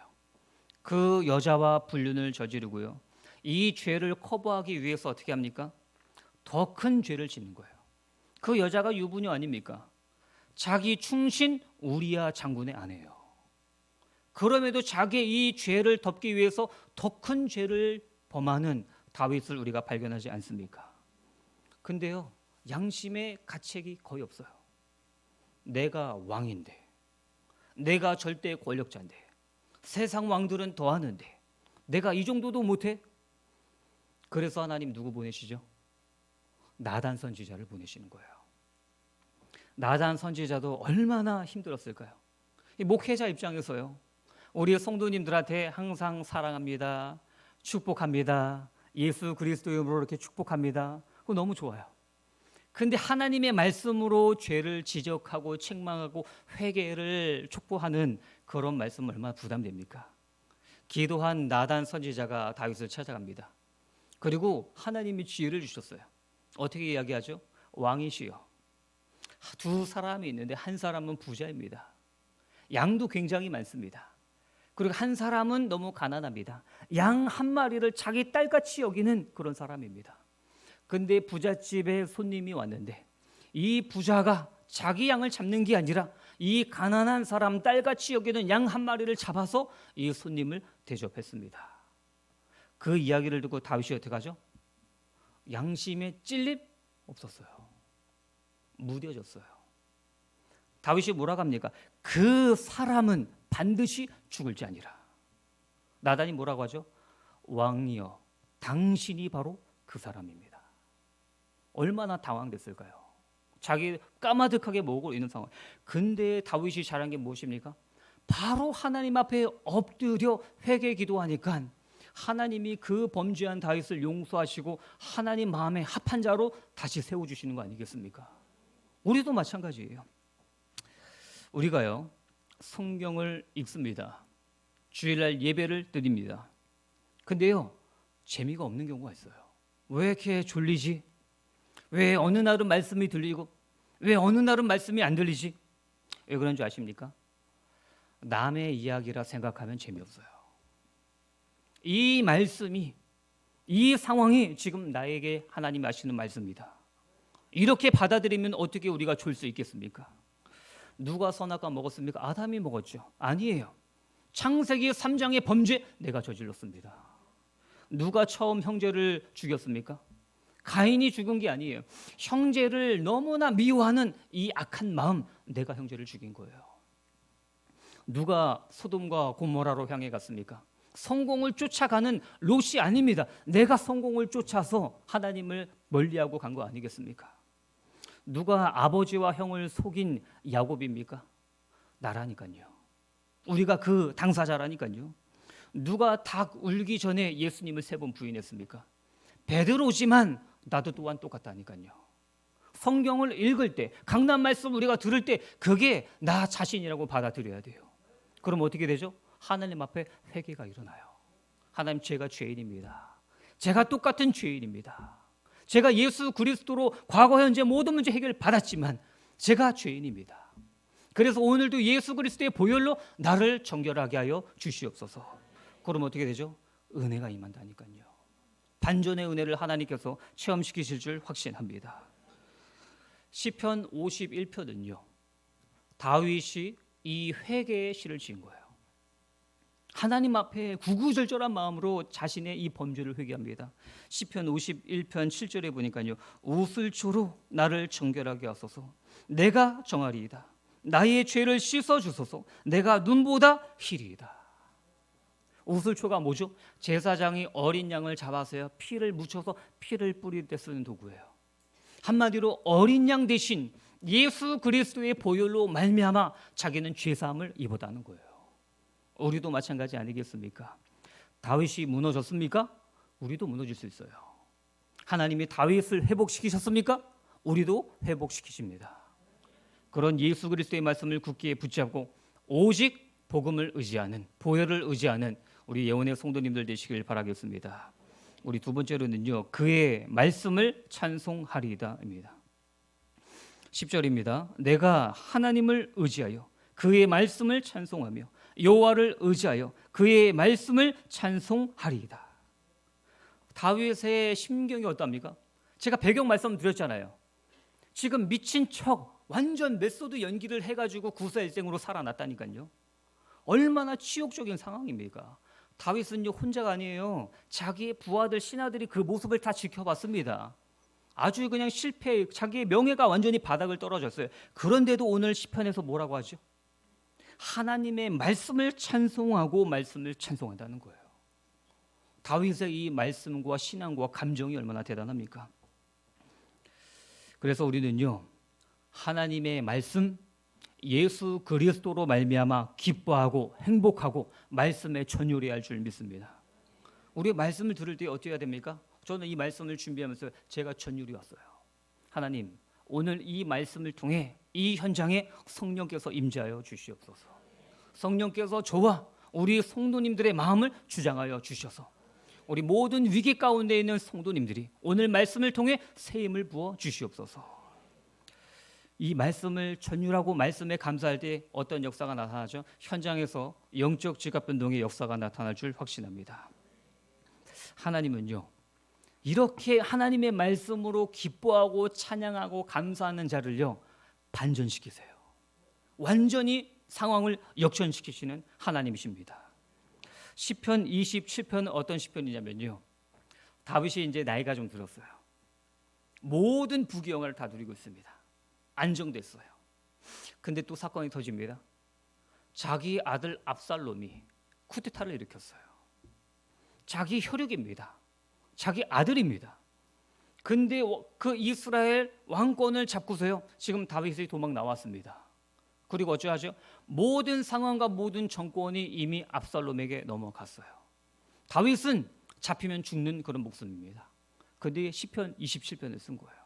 그 여자와 불륜을 저지르고요. 이 죄를 커버하기 위해서 어떻게 합니까? 더 큰 죄를 짓는 거예요. 그 여자가 유부녀 아닙니까? 자기 충신 우리야 장군의 아내예요. 그럼에도 자기의 이 죄를 덮기 위해서 더 큰 죄를 범하는 다윗을 우리가 발견하지 않습니까? 근데요 양심의 가책이 거의 없어요. 내가 왕인데, 내가 절대 권력자인데, 세상 왕들은 더하는데 내가 이 정도도 못해? 그래서 하나님 누구 보내시죠? 나단 선지자를 보내시는 거예요. 나단 선지자도 얼마나 힘들었을까요? 이 목회자 입장에서요, 우리 성도님들한테 항상 사랑합니다, 축복합니다, 예수 그리스도의 이름으로 이렇게 축복합니다. 그거 너무 좋아요. 근데 하나님의 말씀으로 죄를 지적하고 책망하고 회개를 촉구하는 그런 말씀 얼마나 부담됩니까? 기도한 나단 선지자가 다윗을 찾아갑니다. 그리고 하나님이 지혜를 주셨어요. 어떻게 이야기하죠? 왕이시여, 두 사람이 있는데 한 사람은 부자입니다. 양도 굉장히 많습니다. 그리고 한 사람은 너무 가난합니다. 양 한 마리를 자기 딸같이 여기는 그런 사람입니다. 근데 부잣집에 손님이 왔는데 이 부자가 자기 양을 잡는 게 아니라 이 가난한 사람 딸같이 여기는 양 한 마리를 잡아서 이 손님을 대접했습니다. 그 이야기를 듣고 다윗이 어떻게 하죠? 양심에 찔림 없었어요. 무뎌졌어요. 다윗이 뭐라고 합니까? 그 사람은 반드시 죽을지 아니라. 나단이 뭐라고 하죠? 왕이여, 당신이 바로 그 사람입니다. 얼마나 당황됐을까요? 자기 까마득하게 모으고 있는 상황. 근데 다윗이 잘한 게 무엇입니까? 바로 하나님 앞에 엎드려 회개 기도하니까 하나님이 그 범죄한 다윗을 용서하시고 하나님 마음에 합한 자로 다시 세워주시는 거 아니겠습니까? 우리도 마찬가지예요. 우리가요, 성경을 읽습니다. 주일날 예배를 드립니다. 근데요, 재미가 없는 경우가 있어요. 왜 이렇게 졸리지? 왜 어느 날은 말씀이 들리고 왜 어느 날은 말씀이 안 들리지? 왜 그런 줄 아십니까? 남의 이야기라 생각하면 재미없어요. 이 말씀이, 이 상황이 지금 나에게 하나님이 하시는 말씀입니다. 이렇게 받아들이면 어떻게 우리가 졸 수 있겠습니까? 누가 선악과 먹었습니까? 아담이 먹었죠. 아니에요. 창세기 3장의 범죄 내가 저질렀습니다. 누가 처음 형제를 죽였습니까? 가인이 죽은 게 아니에요. 형제를 너무나 미워하는 이 악한 마음, 내가 형제를 죽인 거예요. 누가 소돔과 고모라로 향해 갔습니까? 성공을 쫓아가는 롯이 아닙니다. 내가 성공을 쫓아서 하나님을 멀리하고 간 거 아니겠습니까? 누가 아버지와 형을 속인 야곱입니까? 나라니까요. 우리가 그 당사자라니까요. 누가 닭 울기 전에 예수님을 3번 부인했습니까? 베드로지만 나도 또한 똑같다니까요. 성경을 읽을 때, 강단 말씀 우리가 들을 때 그게 나 자신이라고 받아들여야 돼요. 그럼 어떻게 되죠? 하나님 앞에 회개가 일어나요. 하나님, 제가 죄인입니다. 제가 똑같은 죄인입니다. 제가 예수 그리스도로 과거 현재 모든 문제 해결 받았지만 제가 죄인입니다. 그래서 오늘도 예수 그리스도의 보혈로 나를 정결하게 하여 주시옵소서. 그럼 어떻게 되죠? 은혜가 임한다니까요. 반전의 은혜를 하나님께서 체험시키실 줄 확신합니다. 시편 51편은요, 다윗이 이 회개의 시를 지은 거예요. 하나님 앞에 구구절절한 마음으로 자신의 이 범죄를 회개합니다. 시편 51편 7절에 보니까요, 우슬초로 나를 정결하게 하소서. 내가 정하리이다. 나의 죄를 씻어 주소서. 내가 눈보다 희리이다. 우슬초가 뭐죠? 제사장이 어린 양을 잡아서요, 피를 묻혀서 피를 뿌릴 때 쓰는 도구예요. 한마디로 어린 양 대신 예수 그리스도의 보혈로 말미암아 자기는 죄사함을 입었다는 거예요. 우리도 마찬가지 아니겠습니까? 다윗이 무너졌습니까? 우리도 무너질 수 있어요. 하나님이 다윗을 회복시키셨습니까? 우리도 회복시키십니다. 그런 예수 그리스도의 말씀을 굳게 붙잡고 오직 복음을 의지하는, 보혈을 의지하는 우리 예언의 성도님들 되시길 바라겠습니다. 우리 두 번째로는요, 그의 말씀을 찬송하리이다입니다. 10절입니다. 내가 하나님을 의지하여 그의 말씀을 찬송하며 여호와를 의지하여 그의 말씀을 찬송하리이다. 다윗의 심경이 어떻습니까? 제가 배경 말씀 드렸잖아요. 지금 미친 척 완전 메소드 연기를 해가지고 구사일생으로 살아났다니까요. 얼마나 치욕적인 상황입니까? 다윗은요, 혼자가 아니에요. 자기의 부하들, 신하들이 그 모습을 다 지켜봤습니다. 아주 그냥 실패, 자기의 명예가 완전히 바닥을 떨어졌어요. 그런데도 오늘 시편에서 뭐라고 하죠? 하나님의 말씀을 찬송하고 말씀을 찬송한다는 거예요. 다윗의 이 말씀과 신앙과 감정이 얼마나 대단합니까? 그래서 우리는요, 하나님의 말씀, 예수 그리스도로 말미암아 기뻐하고 행복하고 말씀에 전율해야 할 줄 믿습니다. 우리 말씀을 들을 때 어떻게 해야 됩니까? 저는 이 말씀을 준비하면서 제가 전율이 왔어요. 하나님, 오늘 이 말씀을 통해 이 현장에 성령께서 임재하여 주시옵소서. 성령께서 저와 우리 성도님들의 마음을 주장하여 주셔서 우리 모든 위기 가운데 있는 성도님들이 오늘 말씀을 통해 새 힘을 부어 주시옵소서. 이 말씀을 전율하고 말씀에 감사할 때 어떤 역사가 나타나죠? 현장에서 영적 지각 변동의 역사가 나타날 줄 확신합니다. 하나님은요, 이렇게 하나님의 말씀으로 기뻐하고 찬양하고 감사하는 자를요, 반전시키세요. 완전히 상황을 역전시키시는 하나님이십니다. 시편 27편은 어떤 시편이냐면요, 다윗이 이제 나이가 좀 들었어요. 모든 부귀영화를 다 누리고 있습니다. 안정됐어요. 근데 또 사건이 터집니다. 자기 아들 압살롬이 쿠데타를 일으켰어요. 자기 혈육입니다. 자기 아들입니다. 근데 그 이스라엘 왕권을 잡고서요, 지금 다윗이 도망 나왔습니다. 그리고 어쩌하죠? 모든 상황과 모든 정권이 이미 압살롬에게 넘어갔어요. 다윗은 잡히면 죽는 그런 목숨입니다. 근데 시편 27편을 쓴 거예요.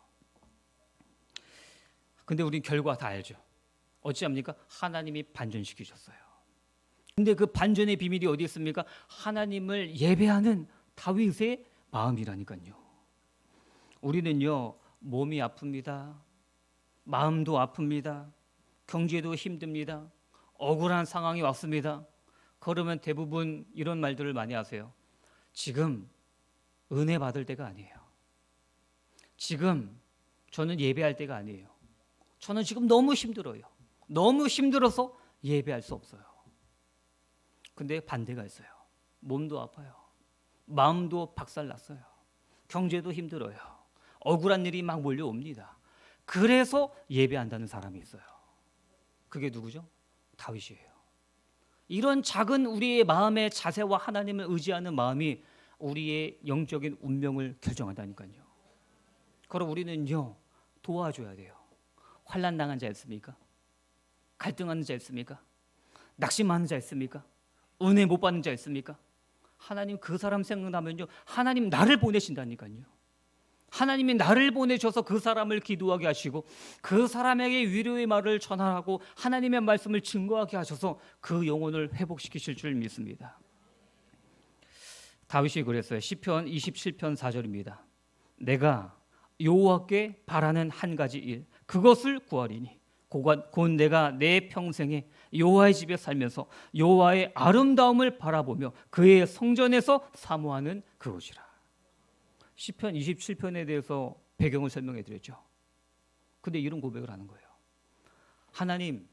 근데 우린 결과 다 알죠. 어찌합니까? 하나님이 반전시키셨어요. 근데 그 반전의 비밀이 어디 있습니까? 하나님을 예배하는 다윗의 마음이라니까요. 우리는요, 몸이 아픕니다. 마음도 아픕니다. 경제도 힘듭니다. 억울한 상황이 왔습니다. 그러면 대부분 이런 말들을 많이 하세요. 지금 은혜 받을 때가 아니에요. 지금 저는 예배할 때가 아니에요. 저는 지금 너무 힘들어요. 너무 힘들어서 예배할 수 없어요. 근데 반대가 있어요. 몸도 아파요. 마음도 박살났어요. 경제도 힘들어요. 억울한 일이 막 몰려옵니다. 그래서 예배한다는 사람이 있어요. 그게 누구죠? 다윗이에요. 이런 작은 우리의 마음의 자세와 하나님을 의지하는 마음이 우리의 영적인 운명을 결정한다니까요. 그럼 우리는요, 도와줘야 돼요. 환난 당한 자 있습니까? 갈등하는 자 있습니까? 낙심하는 자 있습니까? 은혜 못 받는 자 있습니까? 하나님 그 사람 생각나면요, 하나님 나를 보내신다니까요. 하나님이 나를 보내셔서 그 사람을 기도하게 하시고 그 사람에게 위로의 말을 전하고 하나님의 말씀을 증거하게 하셔서 그 영혼을 회복시키실 줄 믿습니다. 다윗이 그랬어요. 시편 27편 4절입니다. 내가 여호와께 바라는 한 가지 일, 그것을 구하리니 곧 내가 내 평생에 여호와의 집에 살면서 여호와의 아름다움을 바라보며 그의 성전에서 사모하는 그것이라. 시편 27편에 대해서 배경을 설명해 드렸죠. 근데 이런 고백을 하는 거예요. 하나님,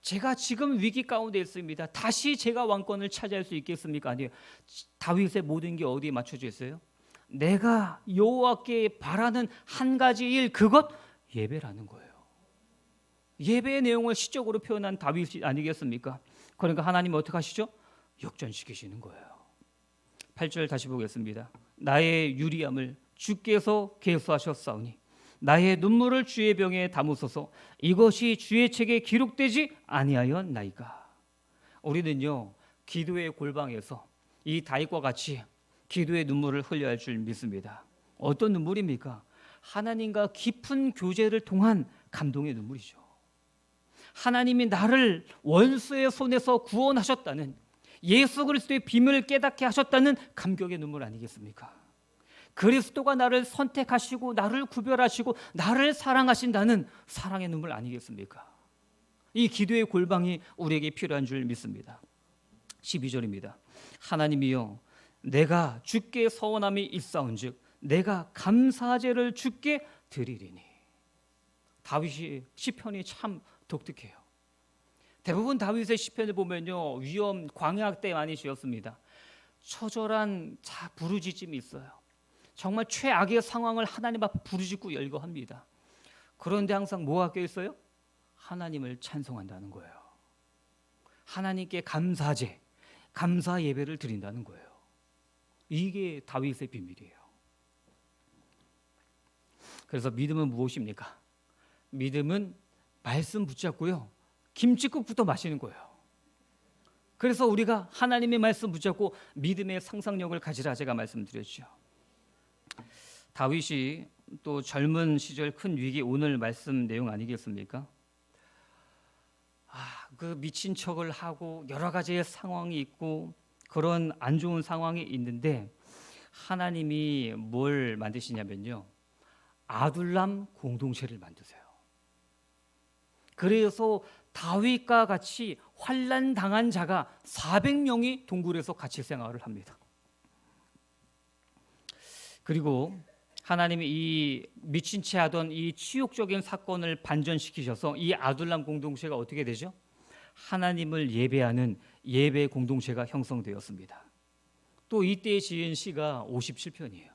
제가 지금 위기 가운데 있습니다. 다시 제가 왕권을 차지할 수 있겠습니까? 아니에요. 다윗의 모든 게 어디에 맞춰져 있어요? 내가 여호와께 바라는 한 가지 일, 그것 예배라는 거예요. 예배의 내용을 시적으로 표현한 다윗이 아니겠습니까? 그러니까 하나님 어떻게 하시죠? 역전시키시는 거예요. 8절 다시 보겠습니다. 나의 유리함을 주께서 계수하셨사오니 나의 눈물을 주의 병에 담으소서. 이것이 주의 책에 기록되지 아니하였나이까. 우리는요, 기도의 골방에서 이 다윗과 같이 기도의 눈물을 흘려야 할 줄 믿습니다. 어떤 눈물입니까? 하나님과 깊은 교제를 통한 감동의 눈물이죠. 하나님이 나를 원수의 손에서 구원하셨다는, 예수 그리스도의 비밀을 깨닫게 하셨다는 감격의 눈물 아니겠습니까? 그리스도가 나를 선택하시고 나를 구별하시고 나를 사랑하신다는 사랑의 눈물 아니겠습니까? 이 기도의 골방이 우리에게 필요한 줄 믿습니다. 12절입니다. 하나님이여, 내가 주께 서원함이 있사온즉 내가 감사제를 주께 드리리니. 다윗이 시편이 참 독특해요. 대부분 다윗의 시편을 보면요, 위험, 광야 때 많이 지었습니다. 처절한 부르짖음이 있어요. 정말 최악의 상황을 하나님 앞에 부르짖고 열거합니다. 그런데 항상 뭐가 껴있어요? 하나님을 찬송한다는 거예요. 하나님께 감사제, 감사 예배를 드린다는 거예요. 이게 다윗의 비밀이에요. 그래서 믿음은 무엇입니까? 믿음은 말씀 붙잡고요, 김치국부터 마시는 거예요. 그래서 우리가 하나님의 말씀 붙잡고 믿음의 상상력을 가지라 제가 말씀드렸죠. 다윗이 또 젊은 시절 큰 위기, 오늘 말씀 내용 아니겠습니까? 그 미친 척을 하고 여러 가지의 상황이 있고 그런 안 좋은 상황이 있는데 하나님이 뭘 만드시냐면요, 아둘람 공동체를 만드세요. 그래서 다윗과 같이 환난 당한 자가 400명이 동굴에서 같이 생활을 합니다. 그리고 하나님이 이 미친 채 하던 이 치욕적인 사건을 반전시키셔서 이 아둘람 공동체가 어떻게 되죠? 하나님을 예배하는 예배 공동체가 형성되었습니다. 또 이때 지은 시가 57편이에요.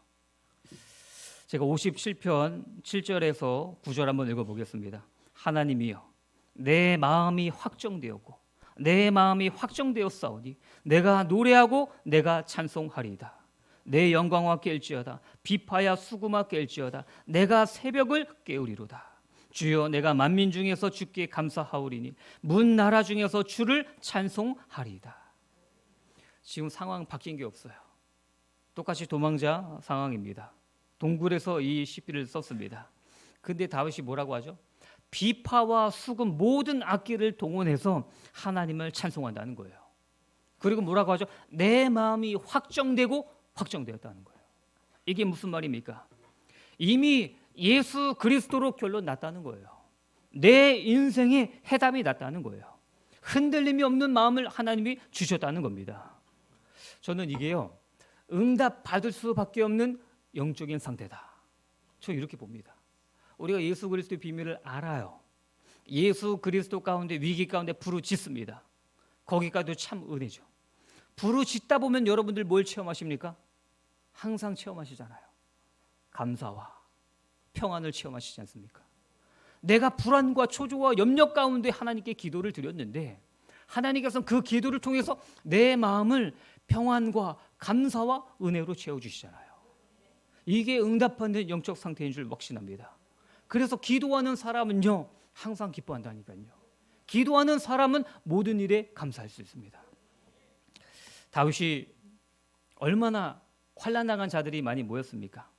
제가 57편 7절에서 9절 한번 읽어보겠습니다. 하나님이여, 내 마음이 확정되었고 내 마음이 확정되었사오니 내가 노래하고 내가 찬송하리이다. 내 영광과 깰지어다. 비파야 수구마 깰지어다. 내가 새벽을 깨우리로다. 주여, 내가 만민 중에서 주께 감사하오리니 문 나라 중에서 주를 찬송하리이다. 지금 상황 바뀐 게 없어요. 똑같이 도망자 상황입니다. 동굴에서 이 시편을 썼습니다. 근데 다윗이 뭐라고 하죠? 비파와 수금 모든 악기를 동원해서 하나님을 찬송한다는 거예요. 그리고 뭐라고 하죠? 내 마음이 확정되었다는 거예요. 이게 무슨 말입니까? 이미 예수 그리스도로 결론 났다는 거예요. 내 인생에 해답이 났다는 거예요. 흔들림이 없는 마음을 하나님이 주셨다는 겁니다. 저는 이게요, 응답 받을 수밖에 없는 영적인 상태다. 저 이렇게 봅니다. 우리가 예수 그리스도의 비밀을 알아요. 예수 그리스도 가운데, 위기 가운데 부르짖습니다. 거기까지도 참 은혜죠. 부르짖다 보면 여러분들 뭘 체험하십니까? 항상 체험하시잖아요. 감사와 평안을 체험하시지 않습니까? 내가 불안과 초조와 염려 가운데 하나님께 기도를 드렸는데 하나님께서는 그 기도를 통해서 내 마음을 평안과 감사와 은혜로 채워주시잖아요. 이게 응답받는 영적 상태인 줄 확신합니다. 그래서 기도하는 사람은요, 항상 기뻐한다니까요. 기도하는 사람은 모든 일에 감사할 수 있습니다. 다윗이 얼마나 환난당한 자들이 많이 모였습니까?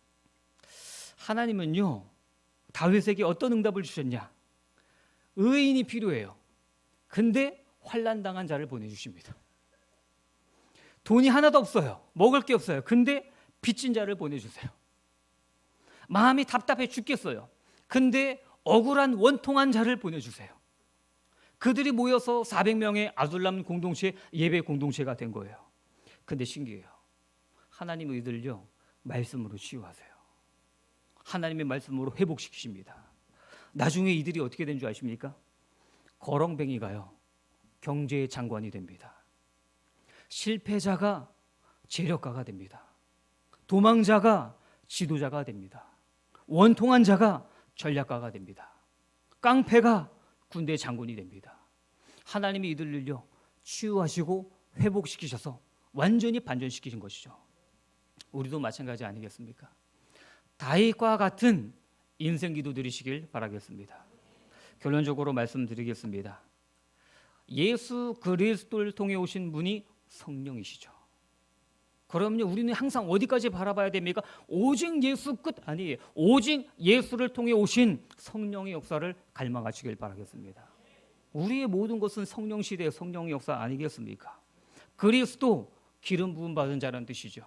하나님은요, 다윗에게 어떤 응답을 주셨냐? 의인이 필요해요. 근데 환난당한 자를 보내주십니다. 돈이 하나도 없어요. 먹을 게 없어요. 근데 빚진 자를 보내주세요. 마음이 답답해 죽겠어요. 근데 억울한 원통한 자를 보내주세요. 그들이 모여서 400명의 아둘람 공동체, 예배 공동체가 된 거예요. 근데 신기해요. 하나님 이들을요, 말씀으로 치유하세요. 하나님의 말씀으로 회복시키십니다. 나중에 이들이 어떻게 된 줄 아십니까? 거렁뱅이가요, 경제의 장관이 됩니다. 실패자가 재력가가 됩니다. 도망자가 지도자가 됩니다. 원통한 자가 전략가가 됩니다. 깡패가 군대 장군이 됩니다. 하나님이 이들을요, 치유하시고 회복시키셔서 완전히 반전시키신 것이죠. 우리도 마찬가지 아니겠습니까? 다윗과 같은 인생 기도 드리시길 바라겠습니다. 결론적으로 말씀드리겠습니다. 예수 그리스도를 통해 오신 분이 성령이시죠. 그럼요, 우리는 항상 어디까지 바라봐야 됩니까? 오직 예수 끝 아니에요. 오직 예수를 통해 오신 성령의 역사를 갈망하시길 바라겠습니다. 우리의 모든 것은 성령 시대의 성령의 역사 아니겠습니까? 그리스도 기름 부음 받은 자라는 뜻이죠.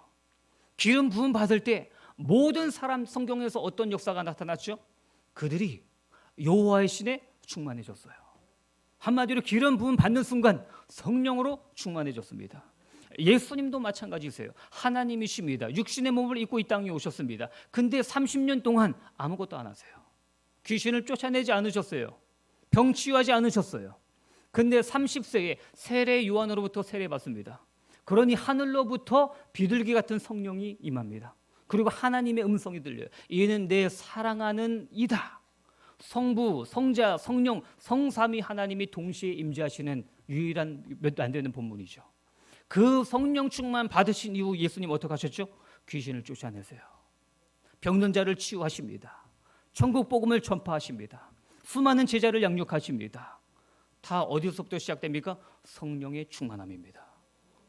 기름 부음 받을 때 모든 사람, 성경에서 어떤 역사가 나타났죠? 그들이 여호와의 신에 충만해졌어요. 한마디로 기름 부음 받는 순간 성령으로 충만해졌습니다. 예수님도 마찬가지세요. 하나님이십니다. 육신의 몸을 입고 이 땅에 오셨습니다. 근데 30년 동안 아무것도 안 하세요. 귀신을 쫓아내지 않으셨어요. 병 치유하지 않으셨어요. 근데 30세에 세례 요한으로부터 세례받습니다. 그러니 하늘로부터 비둘기 같은 성령이 임합니다. 그리고 하나님의 음성이 들려요. 이는 내 사랑하는 이다. 성부, 성자, 성령, 성삼위 하나님이 동시에 임재하시는 유일한 몇 안 되는 본문이죠. 그 성령 충만 받으신 이후 예수님 어떻게 하셨죠? 귀신을 쫓아내세요. 병든 자를 치유하십니다. 천국 복음을 전파하십니다. 수많은 제자를 양육하십니다. 다 어디서부터 시작됩니까? 성령의 충만함입니다.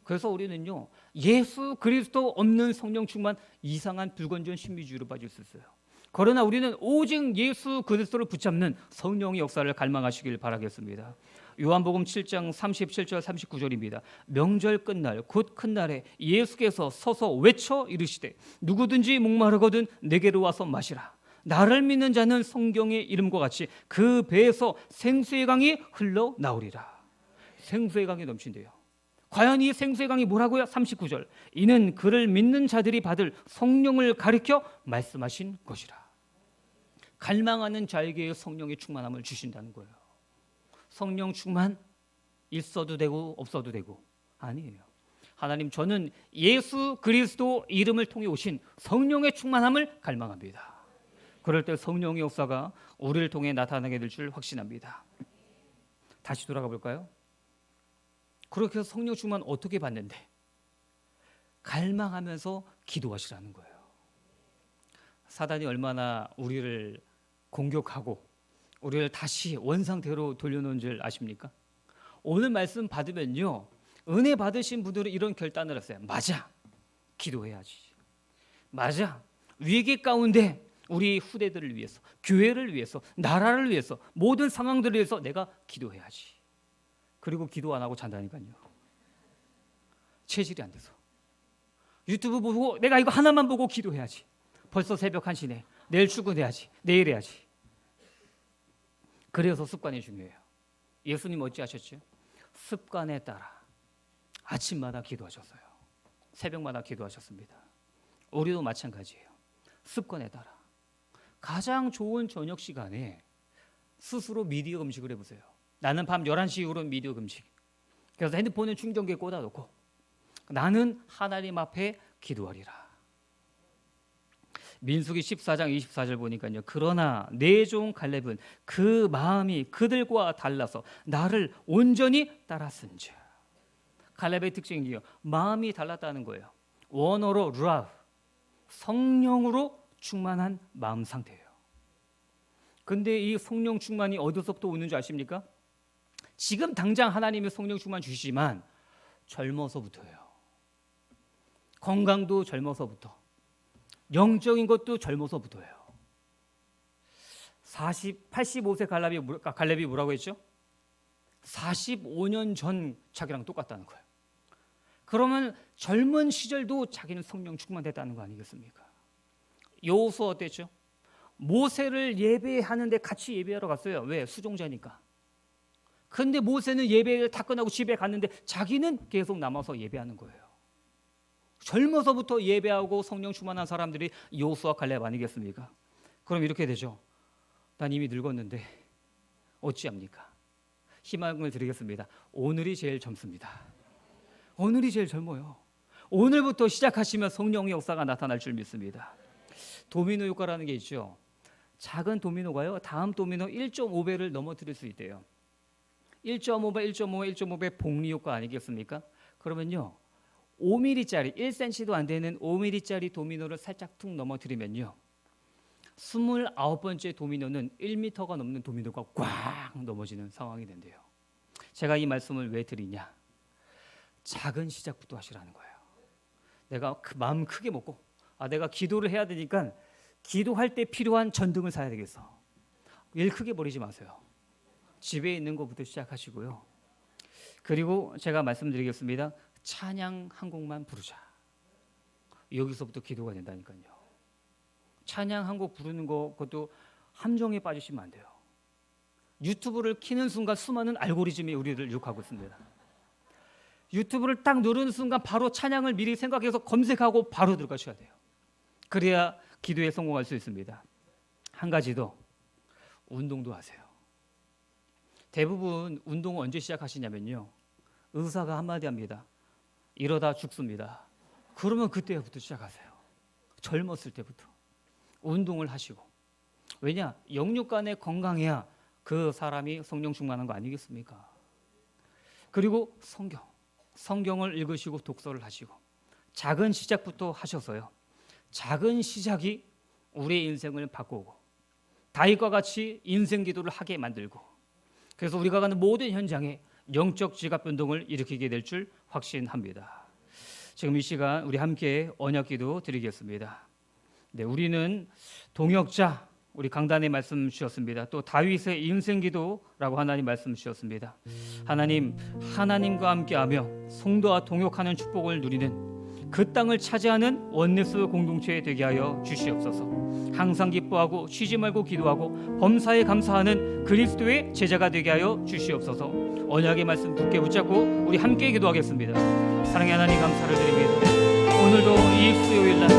그래서 우리는요, 예수 그리스도 없는 성령 충만, 이상한 불건전 신비주의로 빠질 수 있어요. 그러나 우리는 오직 예수 그리스도를 붙잡는 성령의 역사를 갈망하시길 바라겠습니다. 요한복음 7장 37절 39절입니다. 명절 끝날 곧 큰 날에 예수께서 서서 외쳐 이르시되 누구든지 목마르거든 내게로 와서 마시라. 나를 믿는 자는 성경의 이름과 같이 그 배에서 생수의 강이 흘러나오리라. 생수의 강이 넘친대요. 과연 이 생수의 강이 뭐라고요? 39절. 이는 그를 믿는 자들이 받을 성령을 가리켜 말씀하신 것이라. 갈망하는 자에게 성령의 충만함을 주신다는 거예요. 성령 충만 있어도 되고 없어도 되고 아니에요. 하나님, 저는 예수 그리스도 이름을 통해 오신 성령의 충만함을 갈망합니다. 그럴 때 성령의 역사가 우리를 통해 나타나게 될 줄 확신합니다. 다시 돌아가 볼까요? 그렇게 해서 성령 충만 어떻게 받는데? 갈망하면서 기도하시라는 거예요. 사단이 얼마나 우리를 공격하고 우리를 다시 원상태로 돌려놓은 줄 아십니까? 오늘 말씀 받으면요, 은혜 받으신 분들은 이런 결단을 했어요. 맞아, 기도해야지. 맞아, 위기 가운데 우리 후대들을 위해서, 교회를 위해서, 나라를 위해서, 모든 상황들을 위해서 내가 기도해야지. 그리고 기도 안 하고 잔다니까요. 체질이 안 돼서. 유튜브 보고 내가 이거 하나만 보고 기도해야지. 벌써 새벽 1시네. 내일 출근해야지. 내일 해야지. 그래서 습관이 중요해요. 예수님 어찌하셨죠? 습관에 따라 아침마다 기도하셨어요. 새벽마다 기도하셨습니다. 우리도 마찬가지예요. 습관에 따라 가장 좋은 저녁 시간에 스스로 미디어 금식을 해보세요. 나는 밤 11시 이후로는 미디어 금식. 그래서 핸드폰에 충전기에 꽂아놓고 나는 하나님 앞에 기도하리라. 민수기 14장 24절 보니까요. 그러나 내 종 갈렙은 그 마음이 그들과 달라서 나를 온전히 따랐은즉. 갈렙의 특징이요. 마음이 달랐다는 거예요. 원어로 루아, 성령으로 충만한 마음 상태예요. 근데 이 성령 충만이 어디서부터 오는 줄 아십니까? 지금 당장 하나님의 성령 충만 주시지만 젊어서부터예요. 건강도 젊어서부터, 영적인 것도 젊어서부터예요. 85세 갈렙이 뭐라고 했죠? 45년 전 자기랑 똑같다는 거예요. 그러면 젊은 시절도 자기는 성령 충만됐다는 거 아니겠습니까? 여호수아 어땠죠? 모세를 예배하는데 같이 예배하러 갔어요. 왜? 수종자니까. 근데 모세는 예배를 다 끝나고 집에 갔는데 자기는 계속 남아서 예배하는 거예요. 젊어서부터 예배하고 성령 충만한 사람들이 여호수아 갈렙 아니겠습니까? 그럼 이렇게 되죠. 난 이미 늙었는데 어찌합니까? 희망을 드리겠습니다. 오늘이 제일 젊습니다. 오늘이 제일 젊어요. 오늘부터 시작하시면 성령의 역사가 나타날 줄 믿습니다. 도미노 효과라는 게 있죠. 작은 도미노가요, 다음 도미노 1.5배를 넘어뜨릴 수 있대요. 1.5배, 1.5배, 1.5배 복리 효과 아니겠습니까? 그러면요, 5mm짜리, 1cm도 안 되는 5mm짜리 도미노를 살짝 툭 넘어뜨리면요, 29번째 도미노는 1m가 넘는 도미노가 꽉 넘어지는 상황이 된대요. 제가 이 말씀을 왜 드리냐? 작은 시작부터 하시라는 거예요. 내가 마음 크게 먹고, 내가 기도를 해야 되니까 기도할 때 필요한 전등을 사야 되겠어. 일 크게 버리지 마세요. 집에 있는 것부터 시작하시고요. 그리고 제가 말씀드리겠습니다. 찬양 한 곡만 부르자. 여기서부터 기도가 된다니까요. 찬양 한 곡 부르는 거, 그것도 함정에 빠지시면 안 돼요. 유튜브를 키는 순간 수많은 알고리즘이 우리를 유혹하고 있습니다. 유튜브를 딱 누르는 순간 바로 찬양을 미리 생각해서 검색하고 바로 들어가셔야 돼요. 그래야 기도에 성공할 수 있습니다. 한 가지 더, 운동도 하세요. 대부분 운동을 언제 시작하시냐면요, 의사가 한마디 합니다. 이러다 죽습니다. 그러면 그때부터 시작하세요. 젊었을 때부터 운동을 하시고. 왜냐? 영육간에 건강해야 그 사람이 성령 충만한 거 아니겠습니까? 그리고 성경. 성경을 읽으시고 독서를 하시고 작은 시작부터 하셔서요. 작은 시작이 우리의 인생을 바꾸고 다윗과 같이 인생 기도를 하게 만들고 그래서 우리가 가는 모든 현장에 영적 지각 변동을 일으키게 될 줄 확신합니다. 지금 이 시간 우리 함께 언약 기도 드리겠습니다. 네, 우리는 동역자 우리 강단에 말씀 주셨습니다. 또 다윗의 인생 기도라고 하나님 말씀 주셨습니다. 하나님, 하나님과 함께하며 성도와 동역하는 축복을 누리는 그 땅을 차지하는 원네스 공동체 되게 하여 주시옵소서. 항상 기뻐하고 쉬지 말고 기도하고 범사에 감사하는 그리스도의 제자가 되게 하여 주시옵소서. 언약의 말씀 굳게 붙잡고 우리 함께 기도하겠습니다. 사랑의 하나님 감사를 드립니다. 오늘도 이 수요일날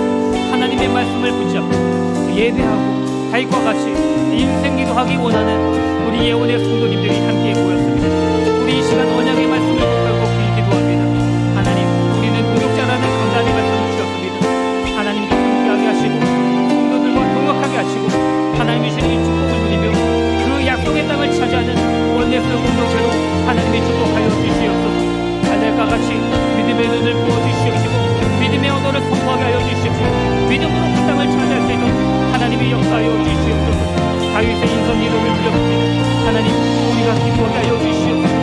하나님의 말씀을 붙잡고 예배하고 다윗과 같이 인생 기도하기 원하는 우리 예언의 성도님들이 함께 모였습니다. 우리 이 시간 언약의 말씀을 붙잡고 기도합니다. 하나님, 우리는 동역자라는 강단의 말씀을 주셨습니다. 하나님과 함께하게 하시고 성도들과 동역하게 하시고 하나님이 주신 이 축복을 누리며 그 약속의 땅을 차지하는 원네스 공동체로 하나님이 축복하여 주시옵소서. 갈렙과 같이 믿음의 눈을 부어주시옵시고 믿음의 언어를 선포하게 하여 주시옵시고 믿음으로 그 땅을 차지할 수 있도록 하나님이 역사하여 주시옵소서. 다윗의 인성 기도를 드렸습니다. 하나님, 우리가 기도하게 하여 주시옵소서.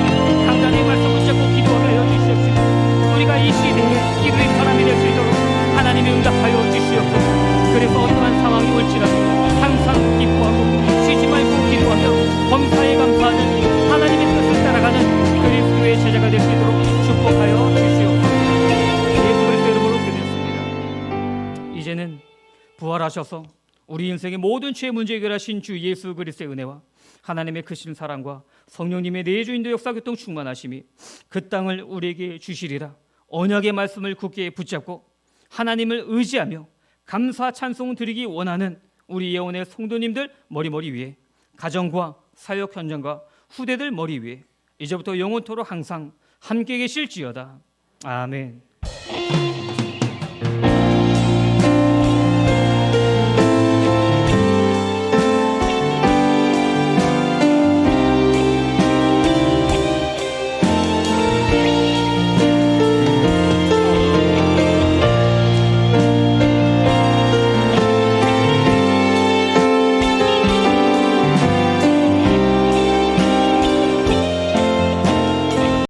강단의 말씀을 붙잡고 기도하게 하여 주시옵소서. 우리가 이 시대에 기도의 사람이 될 수 있도록 하나님이 응답하여 주시옵소서. 그래서 어떠한 상황이 올지라도 항상 기뻐하고 쉬지 말고 기도하며 범사에 감사하는 하나님의 뜻을 따라가는 그리스도의 제자가 될 수 있도록 축복하여 주시옵소서. 예수 그리스도의 이름으로 기도했습니다. 이제는 부활하셔서 우리 인생의 모든 죄 문제 해결하신 주 예수 그리스도의 은혜와 하나님의 크신 사랑과 성령님의 내주인도 역사교통 충만하심이 그 땅을 우리에게 주시리라. 언약의 말씀을 굳게 붙잡고 하나님을 의지하며 감사 찬송 드리기 원하는 우리 예언의 성도님들 머리 위에 가정과 사역 현장과 후대들 머리 위에 이제부터 영원토록 항상 함께 계실지어다. 아멘.